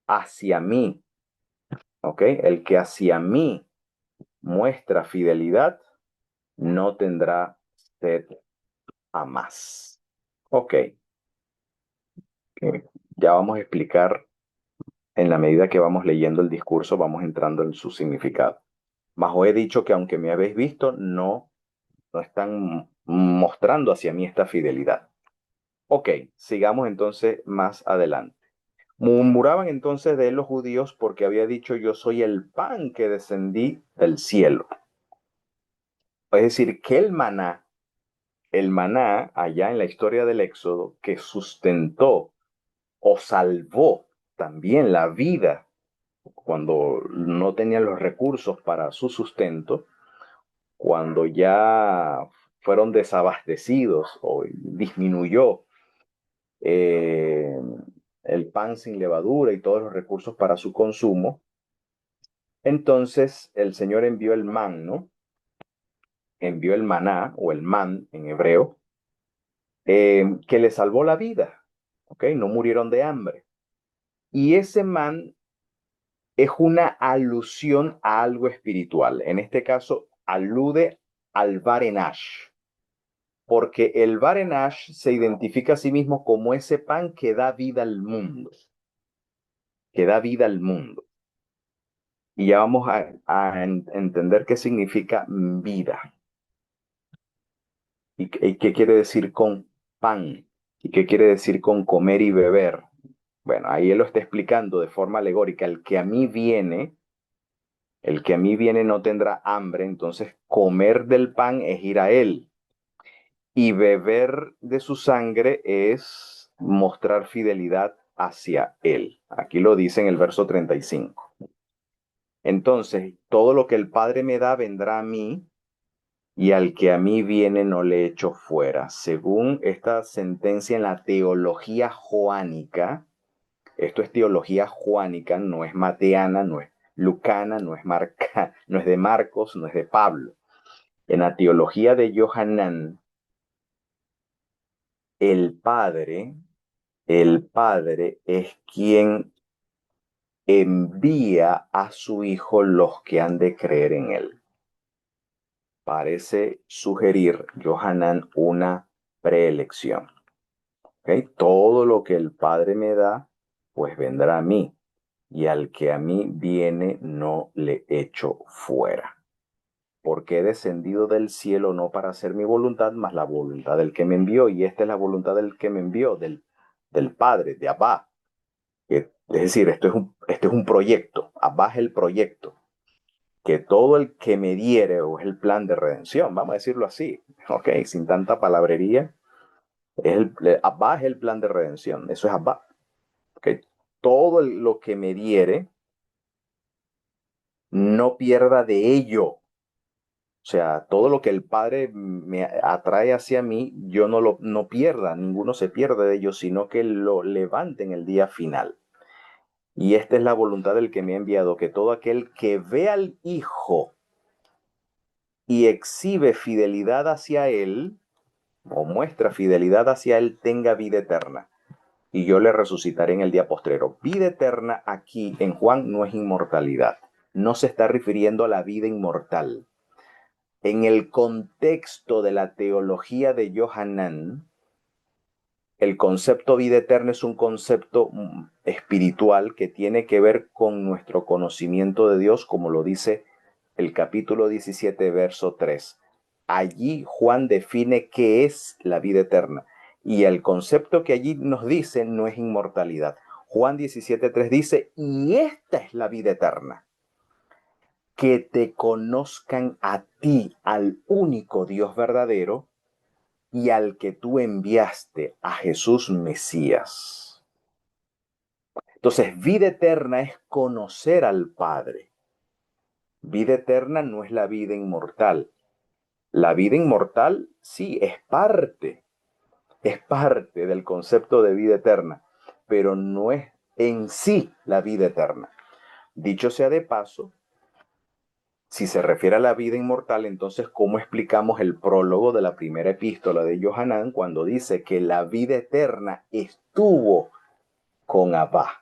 [SPEAKER 1] hacia mí, ¿ok? El que hacia mí muestra fidelidad no tendrá sed a más. Ok, ya vamos a explicar en la medida que vamos leyendo el discurso, vamos entrando en su significado. Mas os he dicho que aunque me habéis visto, no están mostrando hacia mí esta fidelidad. Ok, sigamos entonces más adelante. Murmuraban entonces de él los judíos porque había dicho yo soy el pan que descendí del cielo. Es decir, que el maná allá en la historia del Éxodo, que sustentó o salvó también la vida cuando no tenían los recursos para su sustento, cuando ya fueron desabastecidos o disminuyó eh, el pan sin levadura y todos los recursos para su consumo, entonces el Señor envió el man, ¿no? Envió el maná o el man en hebreo, que le salvó la vida, ¿ok? No murieron de hambre. Y ese man es una alusión a algo espiritual. En este caso, alude al Barenash, porque el Barenash se identifica a sí mismo como ese pan que da vida al mundo, que da vida al mundo. Y ya vamos a entender qué significa vida y qué quiere decir con pan y qué quiere decir con comer y beber. Bueno, ahí él lo está explicando de forma alegórica. El que a mí viene no tendrá hambre, entonces comer del pan es ir a él. Y beber de su sangre es mostrar fidelidad hacia él. Aquí lo dice en el verso 35. Entonces, todo lo que el Padre me da vendrá a mí, y al que a mí viene no le echo fuera. Según esta sentencia en la teología joánica, esto es teología joánica, no es mateana, no es lucana, no es marca, no es de Marcos, no es de Pablo. En la teología de Johanán, el Padre, el Padre es quien envía a su Hijo los que han de creer en él. Parece sugerir Johanán una preelección. ¿Okay? Todo lo que el Padre me da, pues vendrá a mí. Y al que a mí viene, no le echo fuera. Porque he descendido del cielo no para hacer mi voluntad, mas la voluntad del que me envió. Y esta es la voluntad del que me envió, del Padre, de Abba. Es decir, esto es un proyecto. Abba es el proyecto. Que todo el que me diere, o es el plan de redención, vamos a decirlo así, ok, sin tanta palabrería, Abba es el plan de redención, eso es Abba, ok. Todo lo que me diere, no pierda de ello. O sea, todo lo que el Padre me atrae hacia mí, yo no pierda, ninguno se pierde de ello, sino que lo levante en el día final. Y esta es la voluntad del que me ha enviado, que todo aquel que ve al Hijo y exhibe fidelidad hacia Él, o muestra fidelidad hacia Él, tenga vida eterna. Y yo le resucitaré en el día postrero. Vida eterna aquí en Juan no es inmortalidad. No se está refiriendo a la vida inmortal. En el contexto de la teología de Johanán, el concepto vida eterna es un concepto espiritual que tiene que ver con nuestro conocimiento de Dios, como lo dice el capítulo 17, verso 3. Allí Juan define qué es la vida eterna. Y el concepto que allí nos dice no es inmortalidad. Juan 17:3 dice, y esta es la vida eterna, que te conozcan a ti, al único Dios verdadero, y al que tú enviaste, a Jesús Mesías. Entonces, vida eterna es conocer al Padre. Vida eterna no es la vida inmortal. La vida inmortal, sí, es parte del concepto de vida eterna, pero no es en sí la vida eterna. Dicho sea de paso, si se refiere a la vida inmortal, entonces, ¿cómo explicamos el prólogo de la primera epístola de Johanán cuando dice que la vida eterna estuvo con Abba?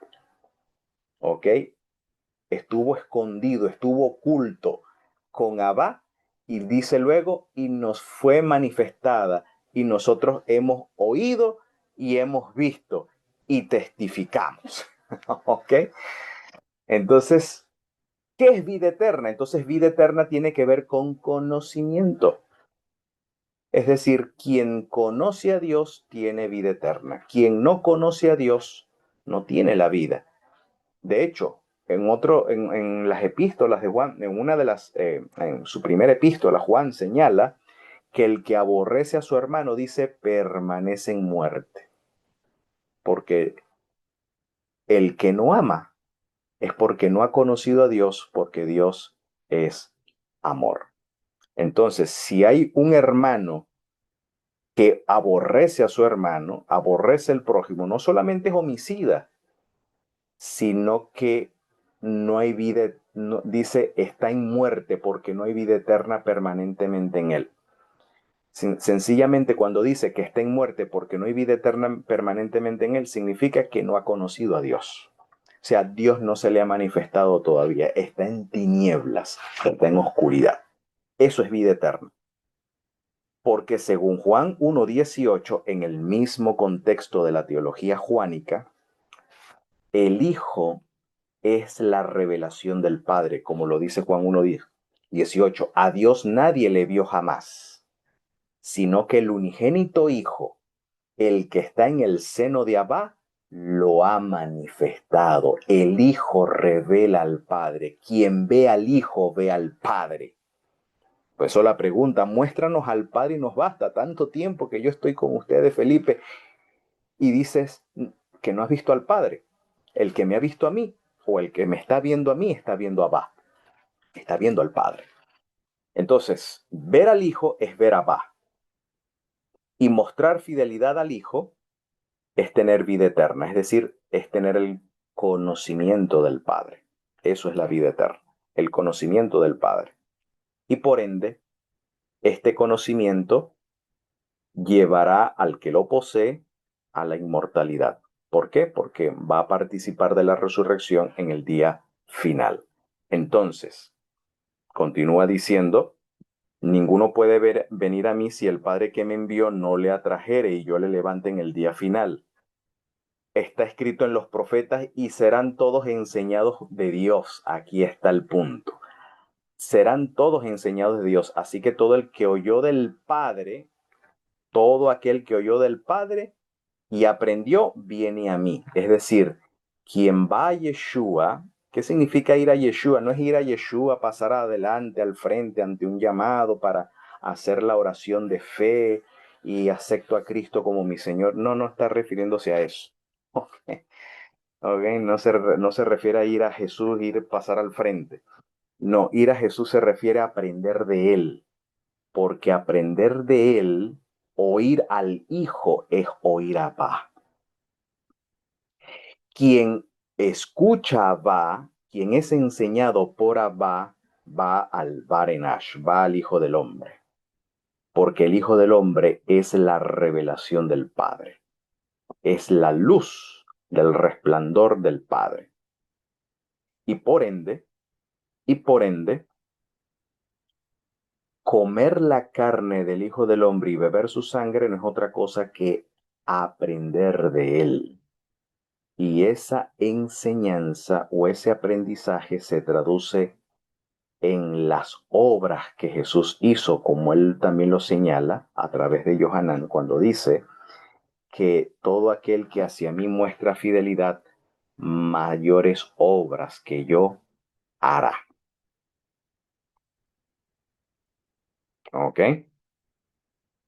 [SPEAKER 1] ¿ok? Estuvo escondido, estuvo oculto con Abba y dice luego, y nos fue manifestada y nosotros hemos oído y hemos visto y testificamos. ¿Ok? Entonces, ¿qué es vida eterna? Entonces, vida eterna tiene que ver con conocimiento. Es decir, quien conoce a Dios tiene vida eterna. Quien no conoce a Dios no tiene la vida. De hecho, en las epístolas de Juan, en su primera epístola, Juan señala que el que aborrece a su hermano, dice, permanece en muerte. Porque el que no ama es porque no ha conocido a Dios, porque Dios es amor. Entonces, si hay un hermano que aborrece a su hermano, aborrece al prójimo, no solamente es homicida, sino que no hay vida, no, dice, está en muerte porque no hay vida eterna permanentemente en él. Sencillamente cuando dice que está en muerte porque no hay vida eterna permanentemente en él, significa que no ha conocido a Dios. O sea, Dios no se le ha manifestado todavía, está en tinieblas, está en oscuridad. Eso es vida eterna. Porque según Juan 1:18, en el mismo contexto de la teología juánica, el Hijo es la revelación del Padre, como lo dice Juan 1:18. A Dios nadie le vio jamás, sino que el unigénito Hijo, el que está en el seno de Abba, lo ha manifestado. El Hijo revela al Padre. Quien ve al Hijo ve al Padre. Pues eso la pregunta, muéstranos al Padre y nos basta. Tanto tiempo que yo estoy con ustedes, Felipe, y dices que no has visto al Padre. El que me ha visto a mí o el que me está viendo a mí está viendo a Abba, está viendo al Padre. Entonces, ver al Hijo es ver a Abba. Y mostrar fidelidad al Hijo es tener vida eterna, es decir, es tener el conocimiento del Padre. Eso es la vida eterna, el conocimiento del Padre. Y por ende, este conocimiento llevará al que lo posee a la inmortalidad. ¿Por qué? Porque va a participar de la resurrección en el día final. Entonces, continúa diciendo, ninguno puede venir a mí si el Padre que me envió no le atrajere y yo le levante en el día final. Está escrito en los profetas y serán todos enseñados de Dios. Aquí está el punto. Serán todos enseñados de Dios. Así que todo el que oyó del Padre, todo aquel que oyó del Padre y aprendió, viene a mí. Es decir, quien va a Yeshua, ¿qué significa ir a Yeshua? No es ir a Yeshua, pasar adelante, al frente, ante un llamado para hacer la oración de fe y acepto a Cristo como mi Señor. No, no está refiriéndose a eso. Okay. Okay. No se refiere a ir a Jesús, ir a pasar al frente. No, ir a Jesús se refiere a aprender de Él, porque aprender de Él, oír al Hijo, es oír a Abba. Quien escucha a Abba, quien es enseñado por Abba, va al Barenash, va al Hijo del Hombre, porque el Hijo del Hombre es la revelación del Padre, es la luz del resplandor del Padre. Y por ende, y por ende, comer la carne del Hijo del Hombre y beber su sangre no es otra cosa que aprender de Él. Y esa enseñanza o ese aprendizaje se traduce en las obras que Jesús hizo, como él también lo señala a través de Johanán, cuando dice que todo aquel que hacia mí muestra fidelidad, mayores obras que yo hará. ¿Ok?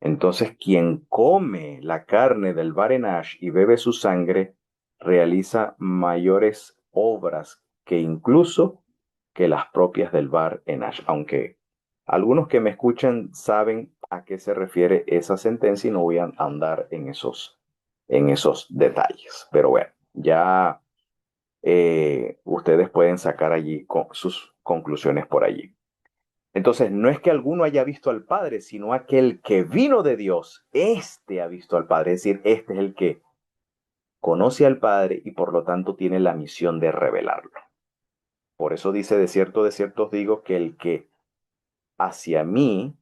[SPEAKER 1] Entonces, quien come la carne del Barenash y bebe su sangre, realiza mayores obras que incluso que las propias del Bar Enash, aunque algunos que me escuchan saben a qué se refiere esa sentencia y no voy a andar en esos detalles. Pero bueno, ya ustedes pueden sacar allí sus conclusiones por allí. Entonces, no es que alguno haya visto al Padre, sino aquel que vino de Dios, este ha visto al Padre, es decir, este es el que conoce al Padre y por lo tanto tiene la misión de revelarlo. Por eso dice, de cierto os digo, que el que hacia mí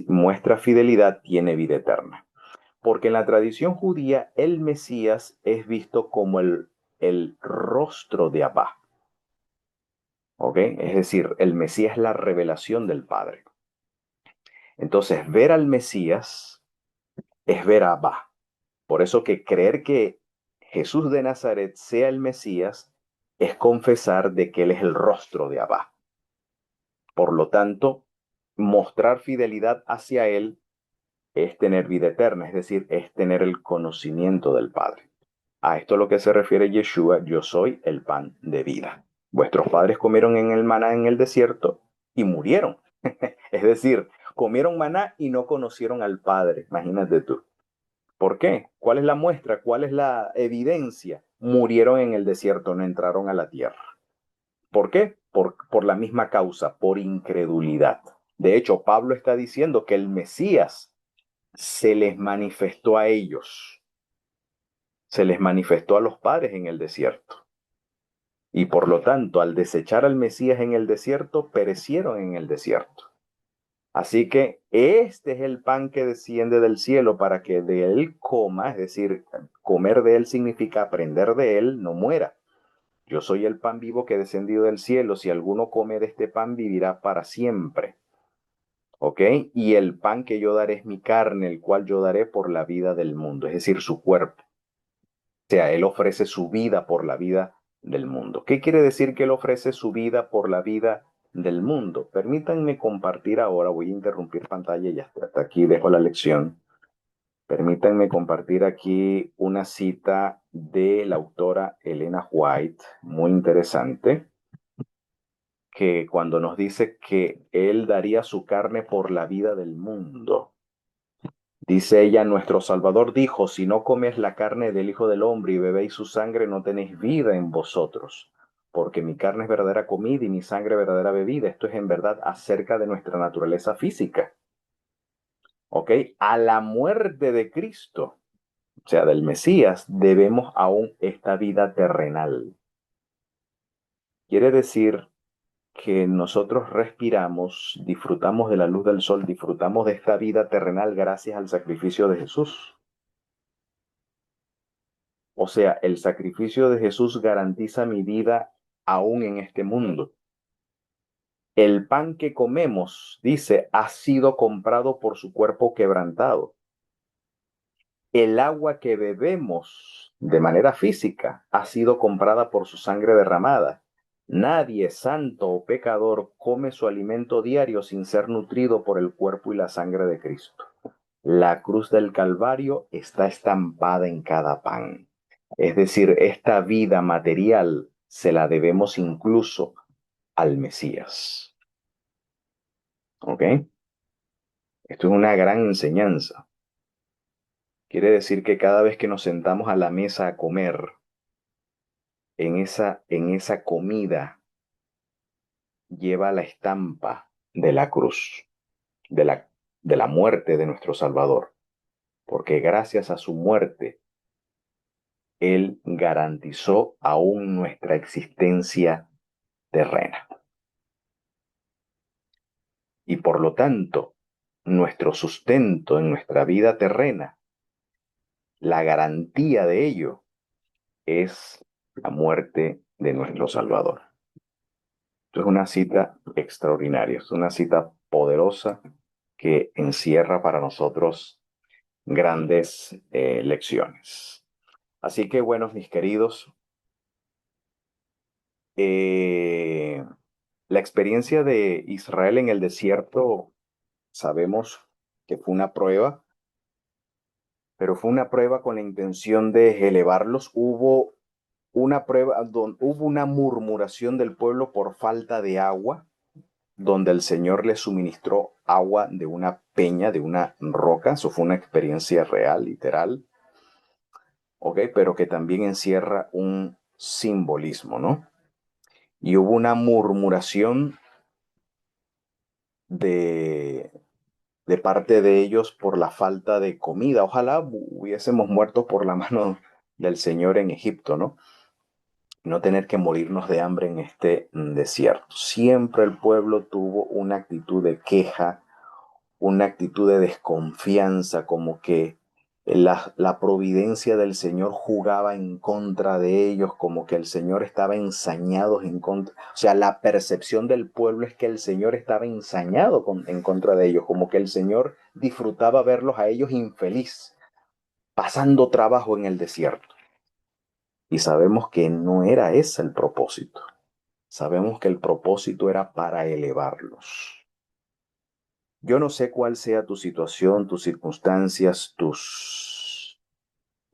[SPEAKER 1] muestra fidelidad tiene vida eterna. Porque en la tradición judía el Mesías es visto como el rostro de Abba. ¿Ok? Es decir, el Mesías es la revelación del Padre. Entonces, ver al Mesías es ver a Abba. Por eso que creer que Jesús de Nazaret sea el Mesías es confesar de que Él es el rostro de Abba. Por lo tanto, mostrar fidelidad hacia Él es tener vida eterna, es decir, es tener el conocimiento del Padre. A esto es lo que se refiere Yeshua: yo soy el pan de vida. Vuestros padres comieron en el maná en el desierto y murieron. Es decir, comieron maná y no conocieron al Padre. Imagínate tú. ¿Por qué? ¿Cuál es la muestra? ¿Cuál es la evidencia? Murieron en el desierto, no entraron a la tierra. ¿Por qué? Por la misma causa, por incredulidad. De hecho, Pablo está diciendo que el Mesías se les manifestó a ellos, se les manifestó a los padres en el desierto. Y por lo tanto, al desechar al Mesías en el desierto, perecieron en el desierto. Así que este es el pan que desciende del cielo para que de él coma, es decir, comer de él significa aprender de él, no muera. Yo soy el pan vivo que he descendido del cielo. Si alguno come de este pan, vivirá para siempre. ¿Ok? Y el pan que yo daré es mi carne, el cual yo daré por la vida del mundo, es decir, su cuerpo. O sea, Él ofrece su vida por la vida del mundo. ¿Qué quiere decir que Él ofrece su vida por la vida del mundo? Permítanme compartir ahora, voy a interrumpir pantalla y hasta aquí dejo la lección. Permítanme compartir aquí una cita de la autora Elena White, muy interesante, que cuando nos dice que Él daría su carne por la vida del mundo. Dice ella: nuestro Salvador dijo: si no comes la carne del Hijo del Hombre y bebéis su sangre, no tenéis vida en vosotros, porque mi carne es verdadera comida y mi sangre verdadera bebida. Esto es en verdad acerca de nuestra naturaleza física. ¿Ok? A la muerte de Cristo, o sea, del Mesías, debemos aún esta vida terrenal. Quiere decir que nosotros respiramos, disfrutamos de la luz del sol, disfrutamos de esta vida terrenal gracias al sacrificio de Jesús. O sea, el sacrificio de Jesús garantiza mi vida aún en este mundo. El pan que comemos, dice, ha sido comprado por su cuerpo quebrantado. El agua que bebemos de manera física ha sido comprada por su sangre derramada. Nadie, santo o pecador, come su alimento diario sin ser nutrido por el cuerpo y la sangre de Cristo. La cruz del Calvario está estampada en cada pan. Es decir, esta vida material se la debemos incluso al Mesías. ¿Ok? Esto es una gran enseñanza. Quiere decir que cada vez que nos sentamos a la mesa a comer, en esa comida lleva la estampa de la cruz, de la muerte de nuestro Salvador. Porque gracias a su muerte, Él garantizó aún nuestra existencia terrena. Y por lo tanto, nuestro sustento en nuestra vida terrena, la garantía de ello es la muerte de nuestro Salvador. Esto es una cita extraordinaria, es una cita poderosa que encierra para nosotros grandes lecciones. Así que bueno, mis queridos, eh, la experiencia de Israel en el desierto, sabemos que fue una prueba, pero fue una prueba con la intención de elevarlos. Hubo una prueba donde hubo una murmuración del pueblo por falta de agua, donde el Señor les suministró agua de una peña, de una roca. Eso fue una experiencia real, literal, ¿ok? Pero que también encierra un simbolismo, ¿no? Y hubo una murmuración de, de parte de ellos por la falta de comida. Ojalá hubiésemos muerto por la mano del Señor en Egipto, ¿no? No tener que morirnos de hambre en este desierto. Siempre el pueblo tuvo una actitud de queja, una actitud de desconfianza, como que la providencia del Señor jugaba en contra de ellos, como que el Señor estaba ensañado en contra. O sea, la percepción del pueblo es que el Señor estaba ensañado en contra de ellos, como que el Señor disfrutaba verlos a ellos infeliz, pasando trabajo en el desierto. Y sabemos que no era ese el propósito. Sabemos que el propósito era para elevarlos. Yo no sé cuál sea tu situación, tus circunstancias,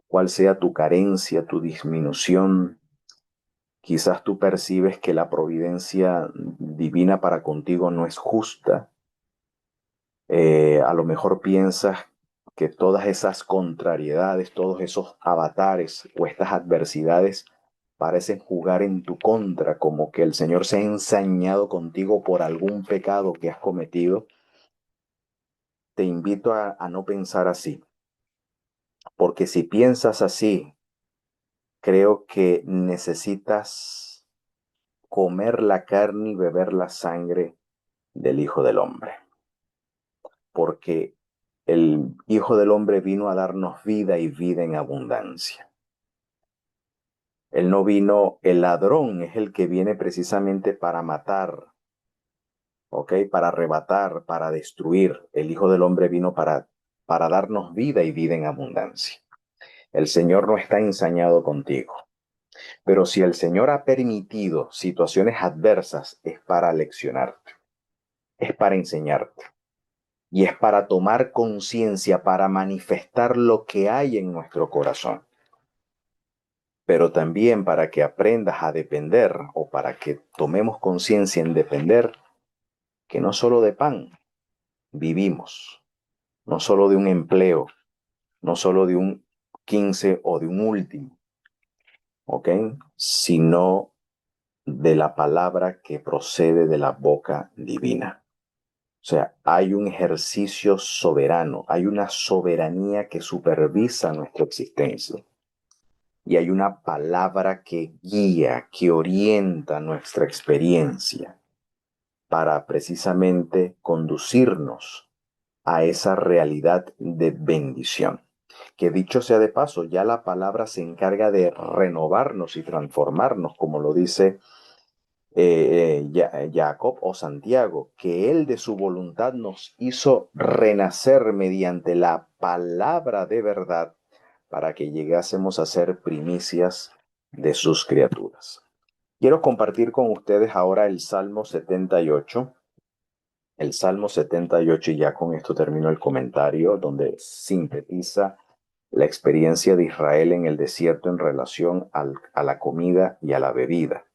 [SPEAKER 1] cuál sea tu carencia, tu disminución. Quizás tú percibes que la providencia divina para contigo no es justa. A lo mejor piensas que todas esas contrariedades, todos esos avatares o estas adversidades parecen jugar en tu contra, como que el Señor se ha ensañado contigo por algún pecado que has cometido. Te invito a no pensar así, porque si piensas así, creo que necesitas comer la carne y beber la sangre del Hijo del Hombre, porque el Hijo del Hombre vino a darnos vida y vida en abundancia. Él no vino, el ladrón es el que viene precisamente para matar, ¿ok? Para arrebatar, para destruir. El Hijo del Hombre vino para darnos vida y vida en abundancia. El Señor no está ensañado contigo. Pero si el Señor ha permitido situaciones adversas, es para leccionarte, es para enseñarte y es para tomar conciencia, para manifestar lo que hay en nuestro corazón, pero también para que aprendas a depender o para que tomemos conciencia en depender que no solo de pan vivimos, no solo de un empleo, no solo de un 15 o de un último, ¿ok? Sino de la palabra que procede de la boca divina. O sea, hay un ejercicio soberano, hay una soberanía que supervisa nuestra existencia. Y hay una palabra que guía, que orienta nuestra experiencia para precisamente conducirnos a esa realidad de bendición. Que dicho sea de paso, ya la palabra se encarga de renovarnos y transformarnos, como lo dice Jacob o Santiago, que Él de su voluntad nos hizo renacer mediante la palabra de verdad para que llegásemos a ser primicias de sus criaturas. Quiero compartir con ustedes ahora el Salmo 78. El Salmo 78, y ya con esto termino el comentario, donde sintetiza la experiencia de Israel en el desierto en relación a la comida y a la bebida,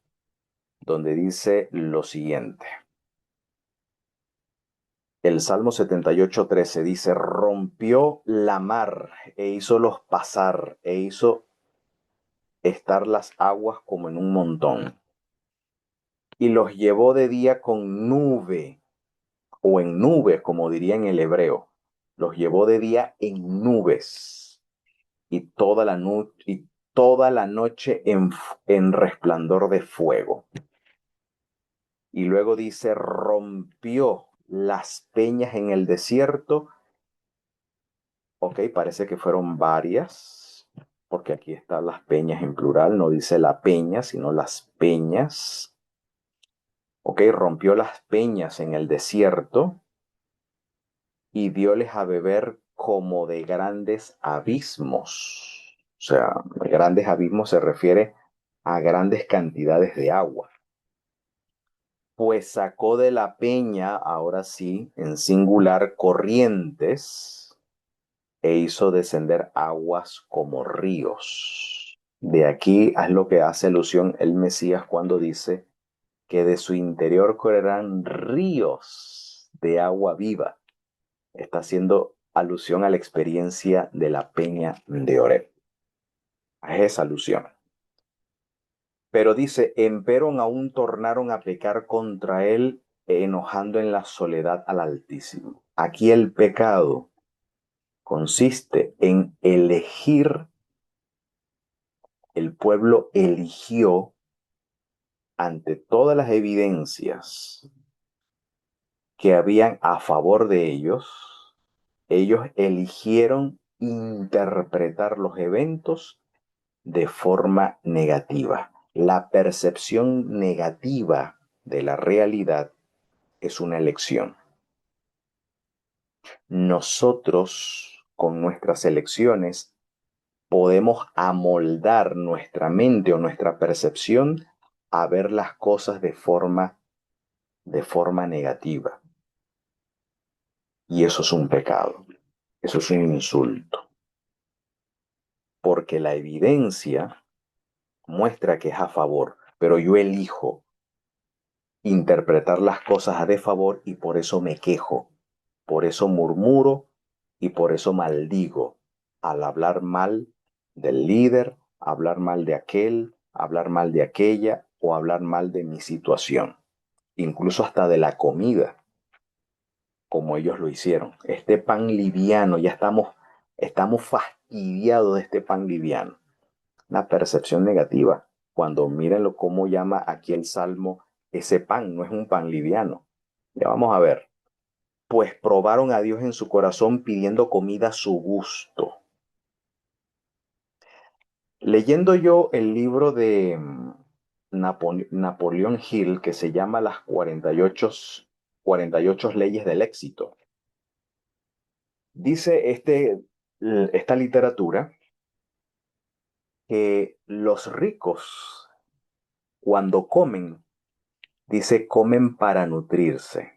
[SPEAKER 1] donde dice lo siguiente. El Salmo 78:13 dice, rompió la mar e hízolos pasar, e hizo estar las aguas como en un montón, y los llevó de día con nube, o en nubes, como diría en el hebreo. Los llevó de día en nubes, y toda la noche en resplandor de fuego. Y luego dice, rompió las peñas en el desierto. Ok, parece que fueron varias, porque aquí están las peñas en plural, no dice la peña, sino las peñas. Ok, rompió las peñas en el desierto y dióles a beber como de grandes abismos. O sea, grandes abismos se refiere a grandes cantidades de agua. Pues sacó de la peña, ahora sí, en singular, corrientes e hizo descender aguas como ríos. De aquí es lo que hace alusión el Mesías cuando dice que de su interior correrán ríos de agua viva. Está haciendo alusión a la experiencia de la peña de Oreb. A esa alusión. Pero dice, empero aún tornaron a pecar contra él, enojando en la soledad al Altísimo. Aquí el pecado consiste en elegir El pueblo eligió, ante todas las evidencias que habían a favor de ellos eligieron interpretar los eventos de forma negativa. La percepción negativa de la realidad es una elección. Nosotros, con nuestras elecciones, podemos amoldar nuestra mente o nuestra percepción a ver las cosas de forma negativa. Y eso es un pecado, eso es un insulto, porque la evidencia muestra que es a favor, pero yo elijo interpretar las cosas a de favor y por eso me quejo, por eso murmuro y por eso maldigo al hablar mal del líder, hablar mal de aquel, hablar mal de aquella o hablar mal de mi situación, incluso hasta de la comida, como ellos lo hicieron. Este pan liviano, ya estamos fastidiados de este pan liviano. Una percepción negativa. Cuando mírenlo cómo llama aquí el Salmo, ese pan no es un pan liviano. Ya vamos a ver. Pues probaron a Dios en su corazón pidiendo comida a su gusto. Leyendo yo el libro de Napoleón Hill, que se llama Las 48 leyes del éxito, dice esta literatura que los ricos, cuando comen, dice, comen para nutrirse.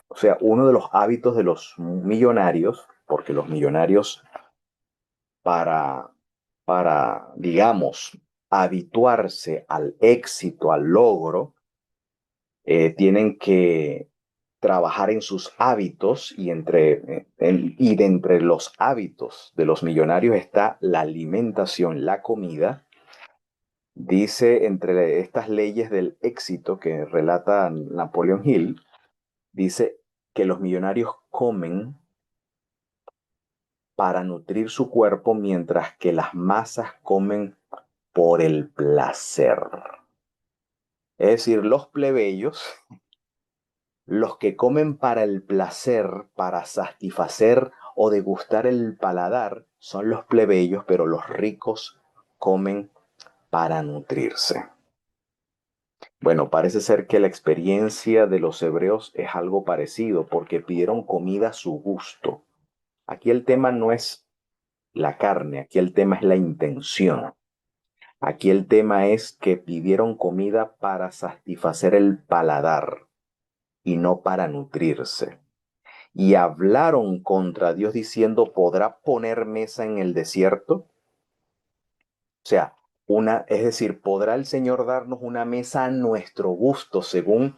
[SPEAKER 1] O sea, uno de los hábitos de los millonarios, porque los millonarios para, digamos, habituarse al éxito, al logro, tienen que trabajar en sus hábitos y de entre los hábitos de los millonarios está la alimentación, la comida. Dice entre estas leyes del éxito que relata Napoleon Hill, dice que los millonarios comen para nutrir su cuerpo mientras que las masas comen por el placer. Es decir, los plebeyos, los que comen para el placer, para satisfacer o degustar el paladar, son los plebeyos, pero los ricos comen para nutrirse. Bueno, parece ser que la experiencia de los hebreos es algo parecido, porque pidieron comida a su gusto. Aquí el tema no es la carne, aquí el tema es la intención. Aquí el tema es que pidieron comida para satisfacer el paladar y no para nutrirse. Y hablaron contra Dios diciendo, ¿podrá poner mesa en el desierto? O sea, es decir, ¿podrá el Señor darnos una mesa a nuestro gusto según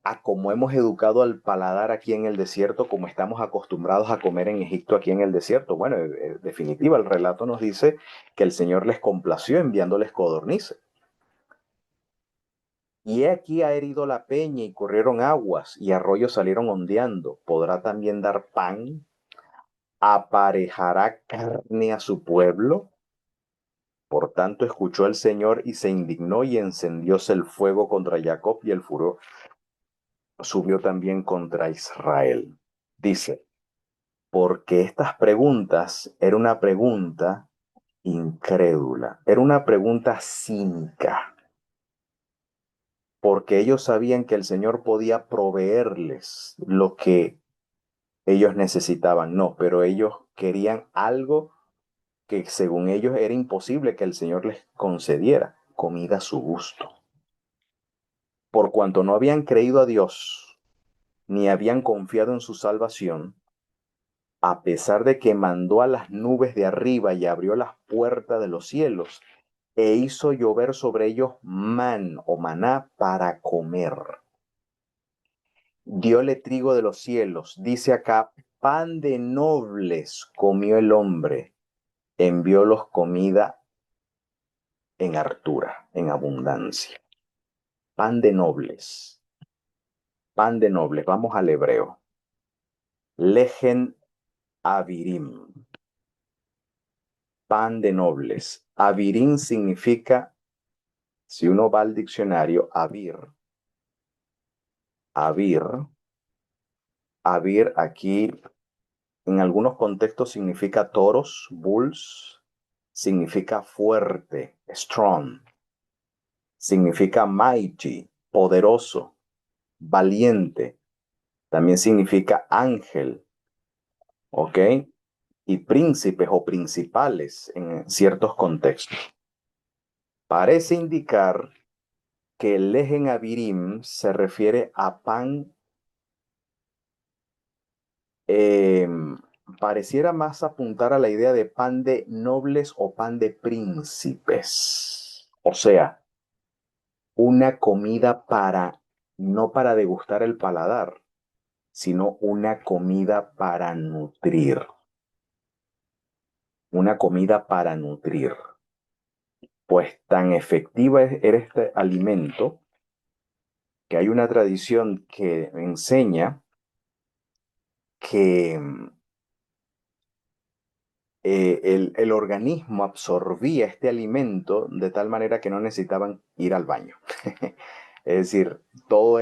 [SPEAKER 1] a como hemos educado al paladar aquí en el desierto, como estamos acostumbrados a comer en Egipto aquí en el desierto? Bueno, en definitiva, el relato nos dice que el Señor les complació enviándoles codornices. Y he aquí ha herido la peña y corrieron aguas y arroyos salieron ondeando. ¿Podrá también dar pan? ¿Aparejará carne a su pueblo? Por tanto escuchó el Señor y se indignó y encendióse el fuego contra Jacob y el furor subió también contra Israel. Dice, porque estas preguntas era una pregunta incrédula, era una pregunta cínica, porque ellos sabían que el Señor podía proveerles lo que ellos necesitaban, no, pero ellos querían algo que según ellos era imposible que el Señor les concediera, comida a su gusto. Por cuanto no habían creído a Dios, ni habían confiado en su salvación, a pesar de que mandó a las nubes de arriba y abrió las puertas de los cielos, e hizo llover sobre ellos o maná para comer. Dióle trigo de los cielos, dice acá, pan de nobles comió el hombre, enviólos comida en hartura, en abundancia. Pan de nobles, pan de nobles. Vamos al hebreo. Lejen avirim. pan de nobles. Abirín significa, si uno va al diccionario, abir, abir aquí en algunos contextos significa toros, bulls, significa fuerte, strong, significa mighty, poderoso, valiente, también significa ángel, ¿ok? Y príncipes o principales en ciertos contextos. Parece indicar que el Lejen Abirim se refiere a pan, eh, pareciera más apuntar a la idea de pan de nobles o pan de príncipes. O sea, una comida para, no para degustar el paladar, sino una comida para nutrir. Una comida para nutrir. Pues tan efectiva era este alimento que hay una tradición que enseña que el organismo absorbía este alimento de tal manera que no necesitaban ir al baño. Es decir, todo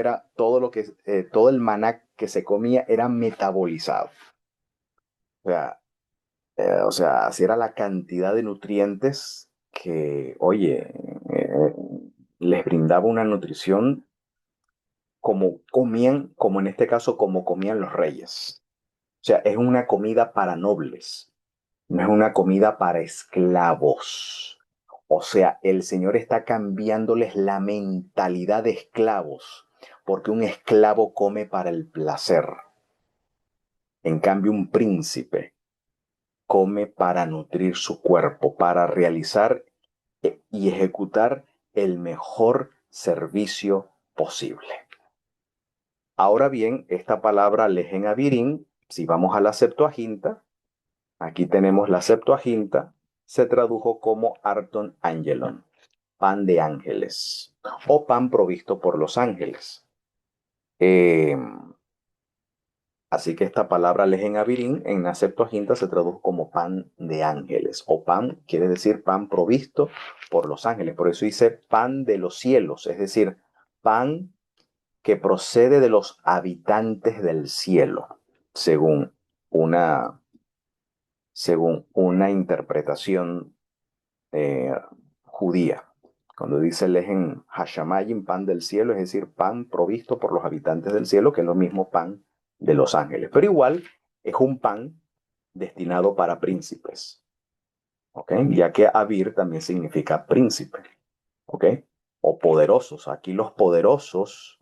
[SPEAKER 1] el maná que se comía era metabolizado. O sea, así era la cantidad de nutrientes que, oye, les brindaba una nutrición como comían, como en este caso, como comían los reyes. O sea, es una comida para nobles, no es una comida para esclavos. O sea, el Señor está cambiándoles la mentalidad de esclavos, porque un esclavo come para el placer. En cambio, un príncipe come para nutrir su cuerpo, para realizar y ejecutar el mejor servicio posible. Ahora bien, esta palabra lejen avirín, si vamos a la Septuaginta, aquí tenemos la Septuaginta, se tradujo como Arton Angelon, pan de ángeles, o pan provisto por los ángeles. Eh, Así que esta palabra lejen avirín en la Septuaginta se tradujo como pan de ángeles, o pan quiere decir pan provisto por los ángeles. Por eso dice pan de los cielos, es decir, pan que procede de los habitantes del cielo, según una, según una interpretación eh, judía. Cuando dice lejen hashamayim, pan del cielo, es decir, pan provisto por los habitantes del cielo, que es lo mismo pan de los ángeles. Pero igual es un pan destinado para príncipes, ¿ok? Ya que Abir también significa príncipe, ¿ok? O poderosos. Aquí los poderosos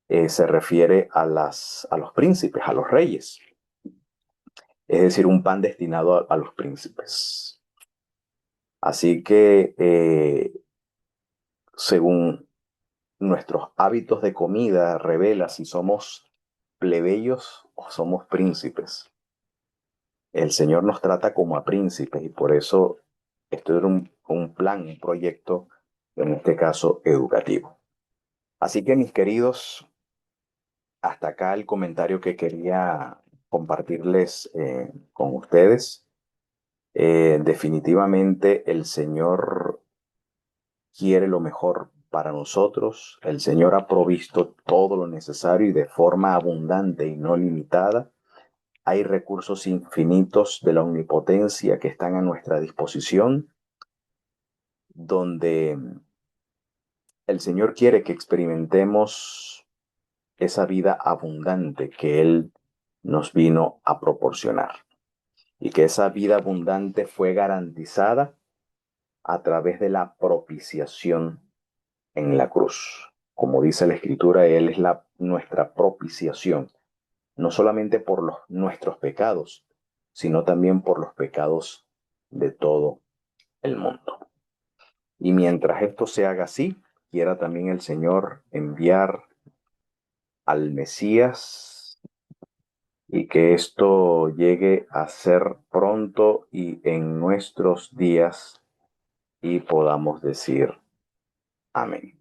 [SPEAKER 1] se refiere a los príncipes, a los reyes. Es decir, un pan destinado a los príncipes. Así que, según nuestros hábitos de comida, revela si somos plebeyos o somos príncipes. El Señor nos trata como a príncipes y por eso esto era un plan, un proyecto, en este caso educativo. Así que mis queridos, hasta acá el comentario que quería compartirles con ustedes. Definitivamente el Señor quiere lo mejor para nosotros. El Señor ha provisto todo lo necesario y de forma abundante y no limitada. Hay recursos infinitos de la omnipotencia que están a nuestra disposición, donde el Señor quiere que experimentemos esa vida abundante que Él nos vino a proporcionar y que esa vida abundante fue garantizada a través de la propiciación en la cruz. Como dice la Escritura, Él es nuestra propiciación, no solamente por nuestros pecados, sino también por los pecados de todo el mundo. Y mientras esto se haga así, quiera también el Señor enviar al Mesías y que esto llegue a ser pronto y en nuestros días y podamos decir amén.